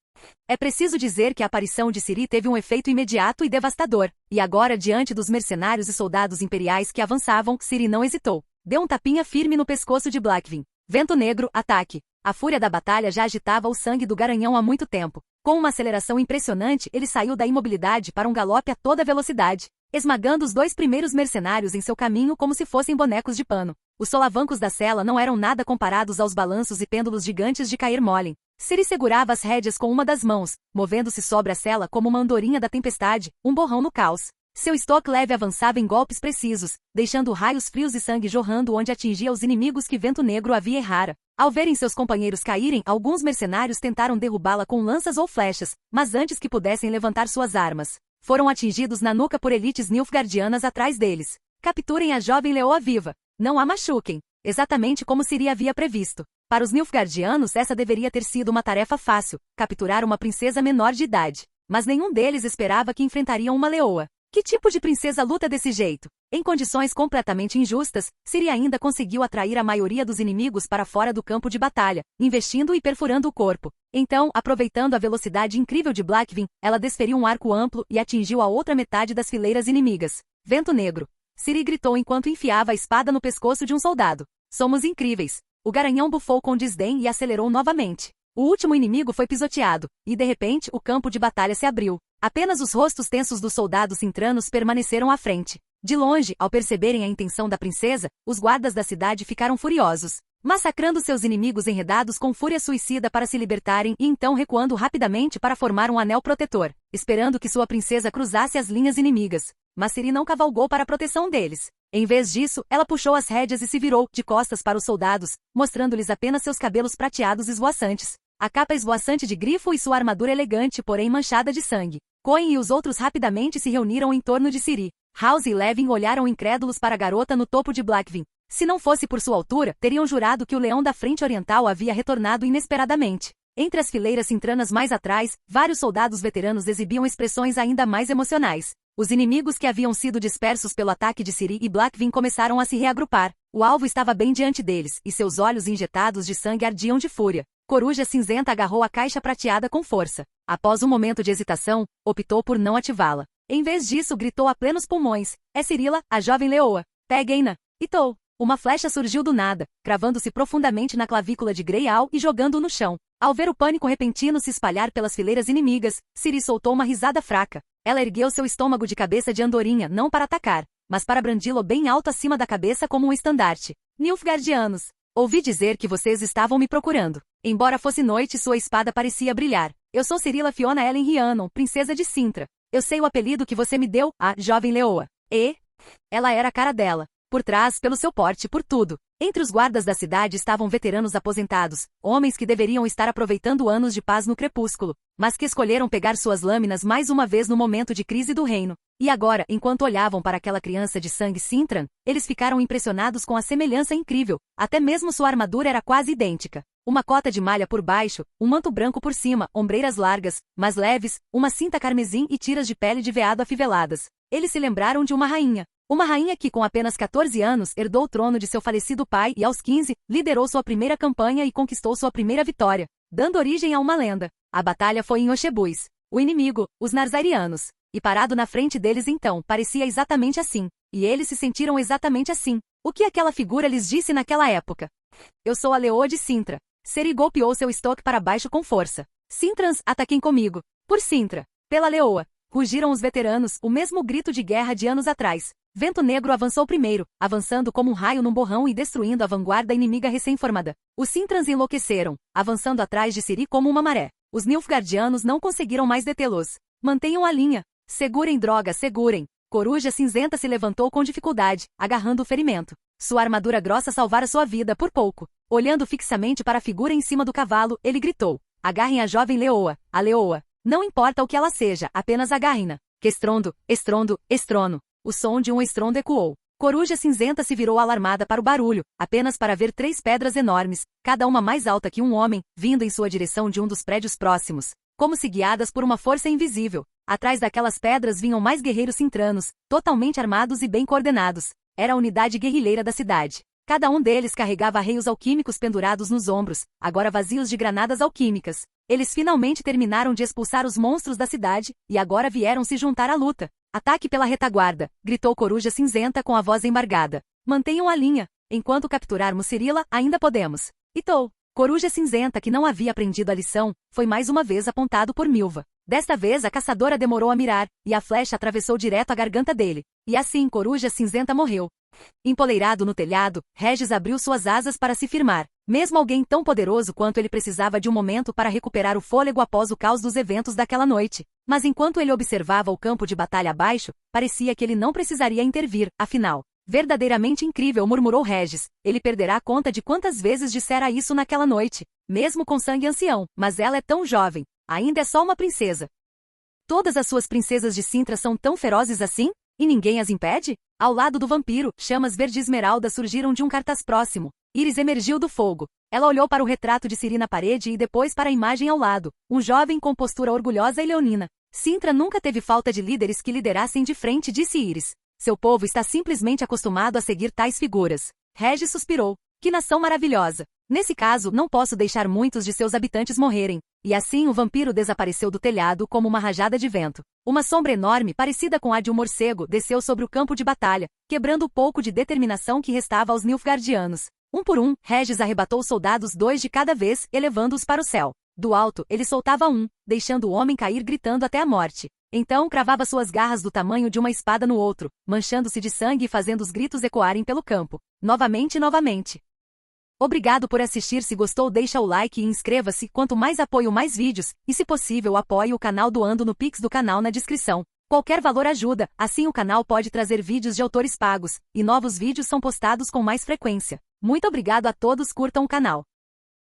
É preciso dizer que a aparição de Ciri teve um efeito imediato e devastador, e agora, diante dos mercenários e soldados imperiais que avançavam, Ciri não hesitou. Deu um tapinha firme no pescoço de Blackvin. Vento negro, ataque. A fúria da batalha já agitava o sangue do garanhão há muito tempo. Com uma aceleração impressionante, ele saiu da imobilidade para um galope a toda velocidade, esmagando os 2 primeiros mercenários em seu caminho como se fossem bonecos de pano. Os solavancos da cela não eram nada comparados aos balanços e pêndulos gigantes de Cair Molen. Ciri segurava as rédeas com uma das mãos, movendo-se sobre a cela como uma andorinha da tempestade, um borrão no caos. Seu estoque leve avançava em golpes precisos, deixando raios frios e sangue jorrando onde atingia os inimigos que Vento Negro havia errara. Ao verem seus companheiros caírem, alguns mercenários tentaram derrubá-la com lanças ou flechas, mas antes que pudessem levantar suas armas, foram atingidos na nuca por elites nilfgaardianas atrás deles. Capturem a jovem leoa viva. Não a machuquem. Exatamente como Ciri havia previsto. Para os nilfgaardianos essa deveria ter sido uma tarefa fácil, capturar uma princesa menor de idade. Mas nenhum deles esperava que enfrentariam uma leoa. Que tipo de princesa luta desse jeito? Em condições completamente injustas, Ciri ainda conseguiu atrair a maioria dos inimigos para fora do campo de batalha, investindo e perfurando o corpo. Então, aproveitando a velocidade incrível de Blackvin, ela desferiu um arco amplo e atingiu a outra metade das fileiras inimigas. Vento negro. Ciri gritou enquanto enfiava a espada no pescoço de um soldado. Somos incríveis. O garanhão bufou com desdém e acelerou novamente. O último inimigo foi pisoteado, e de repente o campo de batalha se abriu. Apenas os rostos tensos dos soldados cintranos permaneceram à frente. De longe, ao perceberem a intenção da princesa, os guardas da cidade ficaram furiosos, massacrando seus inimigos enredados com fúria suicida para se libertarem e então recuando rapidamente para formar um anel protetor, esperando que sua princesa cruzasse as linhas inimigas. Mas Ciri não cavalgou para a proteção deles. Em vez disso, ela puxou as rédeas e se virou, de costas para os soldados, mostrando-lhes apenas seus cabelos prateados esvoaçantes, a capa esvoaçante de grifo e sua armadura elegante porém manchada de sangue. Coin e os outros rapidamente se reuniram em torno de Ciri. House e Levin olharam incrédulos para a garota no topo de Blackvin. Se não fosse por sua altura, teriam jurado que o leão da frente oriental havia retornado inesperadamente. Entre as fileiras cintranas mais atrás, vários soldados veteranos exibiam expressões ainda mais emocionais. Os inimigos que haviam sido dispersos pelo ataque de Ciri e Blackvin começaram a se reagrupar. O alvo estava bem diante deles, e seus olhos injetados de sangue ardiam de fúria. Coruja Cinzenta agarrou a caixa prateada com força. Após um momento de hesitação, optou por não ativá-la. Em vez disso, gritou a plenos pulmões. É Cirila, a jovem leoa. Peguem-na. Itou. Uma flecha surgiu do nada, cravando-se profundamente na clavícula de Greyal e jogando-o no chão. Ao ver o pânico repentino se espalhar pelas fileiras inimigas, Ciri soltou uma risada fraca. Ela ergueu seu estômago de cabeça de andorinha não para atacar, mas para brandi-lo bem alto acima da cabeça como um estandarte. Nilfgaardianos, ouvi dizer que vocês estavam me procurando. Embora fosse noite, sua espada parecia brilhar. Eu sou Cirila Fiona Ellen Rhiannon, princesa de Cintra. Eu sei o apelido que você me deu, a jovem leoa. E? Ela era a cara dela. Por trás, pelo seu porte, por tudo. Entre os guardas da cidade estavam veteranos aposentados, homens que deveriam estar aproveitando anos de paz no crepúsculo, mas que escolheram pegar suas lâminas mais uma vez no momento de crise do reino. E agora, enquanto olhavam para aquela criança de sangue Cintran, eles ficaram impressionados com a semelhança incrível, até mesmo sua armadura era quase idêntica. Uma cota de malha por baixo, um manto branco por cima, ombreiras largas, mas leves, uma cinta carmesim e tiras de pele de veado afiveladas. Eles se lembraram de uma rainha. Uma rainha que, com apenas 14 anos, herdou o trono de seu falecido pai e, aos 15, liderou sua primeira campanha e conquistou sua primeira vitória, dando origem a uma lenda. A batalha foi em Oxebus. O inimigo, os Narzarianos. E parado na frente deles então, parecia exatamente assim. E eles se sentiram exatamente assim. O que aquela figura lhes disse naquela época? Eu sou a leoa de Cintra. Ciri golpeou seu estoque para baixo com força. Cintrans, ataquem comigo. Por Cintra. Pela leoa. Rugiram os veteranos, o mesmo grito de guerra de anos atrás. Vento Negro avançou primeiro, avançando como um raio num borrão e destruindo a vanguarda inimiga recém-formada. Os Cintrans enlouqueceram, avançando atrás de Ciri como uma maré. Os Nilfgaardianos não conseguiram mais detê-los. Mantenham a linha. Segurem, droga, segurem. Coruja Cinzenta se levantou com dificuldade, agarrando o ferimento. Sua armadura grossa salvara sua vida por pouco. Olhando fixamente para a figura em cima do cavalo, ele gritou. Agarrem a jovem leoa, a leoa. Não importa o que ela seja, apenas agarrem-na. Que estrondo, estrondo, estrono. O som de um estrondo ecoou. Coruja Cinzenta se virou alarmada para o barulho, apenas para ver 3 pedras enormes, cada uma mais alta que um homem, vindo em sua direção de um dos prédios próximos, como se guiadas por uma força invisível. Atrás daquelas pedras vinham mais guerreiros cintranos, totalmente armados e bem coordenados. Era a unidade guerrilheira da cidade. Cada um deles carregava arreios alquímicos pendurados nos ombros, agora vazios de granadas alquímicas. Eles finalmente terminaram de expulsar os monstros da cidade, e agora vieram se juntar à luta. Ataque pela retaguarda, gritou Coruja Cinzenta com a voz embargada. Mantenham a linha. Enquanto capturarmos Cirila, ainda podemos. Itou. Coruja Cinzenta, que não havia aprendido a lição, foi mais uma vez apontado por Milva. Desta vez a caçadora demorou a mirar, e a flecha atravessou direto a garganta dele. E assim Coruja Cinzenta morreu. Empoleirado no telhado, Regis abriu suas asas para se firmar. Mesmo alguém tão poderoso quanto ele precisava de um momento para recuperar o fôlego após o caos dos eventos daquela noite. Mas enquanto ele observava o campo de batalha abaixo, parecia que ele não precisaria intervir, afinal. Verdadeiramente incrível, murmurou Regis. Ele perderá conta de quantas vezes dissera isso naquela noite. Mesmo com sangue ancião, mas ela é tão jovem. Ainda é só uma princesa. Todas as suas princesas de Cintra são tão ferozes assim? E ninguém as impede? Ao lado do vampiro, chamas verde-esmeralda surgiram de um cartaz próximo. Iris emergiu do fogo. Ela olhou para o retrato de Ciri na parede e depois para a imagem ao lado. Um jovem com postura orgulhosa e leonina. Cintra nunca teve falta de líderes que liderassem de frente, disse Iris. Seu povo está simplesmente acostumado a seguir tais figuras. Regis suspirou. Que nação maravilhosa. Nesse caso, não posso deixar muitos de seus habitantes morrerem. E assim o vampiro desapareceu do telhado como uma rajada de vento. Uma sombra enorme, parecida com a de um morcego, desceu sobre o campo de batalha, quebrando o pouco de determinação que restava aos Nilfgaardianos. Um por um, Regis arrebatou os soldados 2 de cada vez, elevando-os para o céu. Do alto, ele soltava um, deixando o homem cair gritando até a morte. Então cravava suas garras do tamanho de uma espada no outro, manchando-se de sangue e fazendo os gritos ecoarem pelo campo. Novamente e novamente. Obrigado por assistir. Se gostou, deixa o like e inscreva-se. Quanto mais apoio, mais vídeos, e se possível apoie o canal doando no Pix do canal na descrição. Qualquer valor ajuda, assim o canal pode trazer vídeos de autores pagos, e novos vídeos são postados com mais frequência. Muito obrigado a todos, curtam o canal.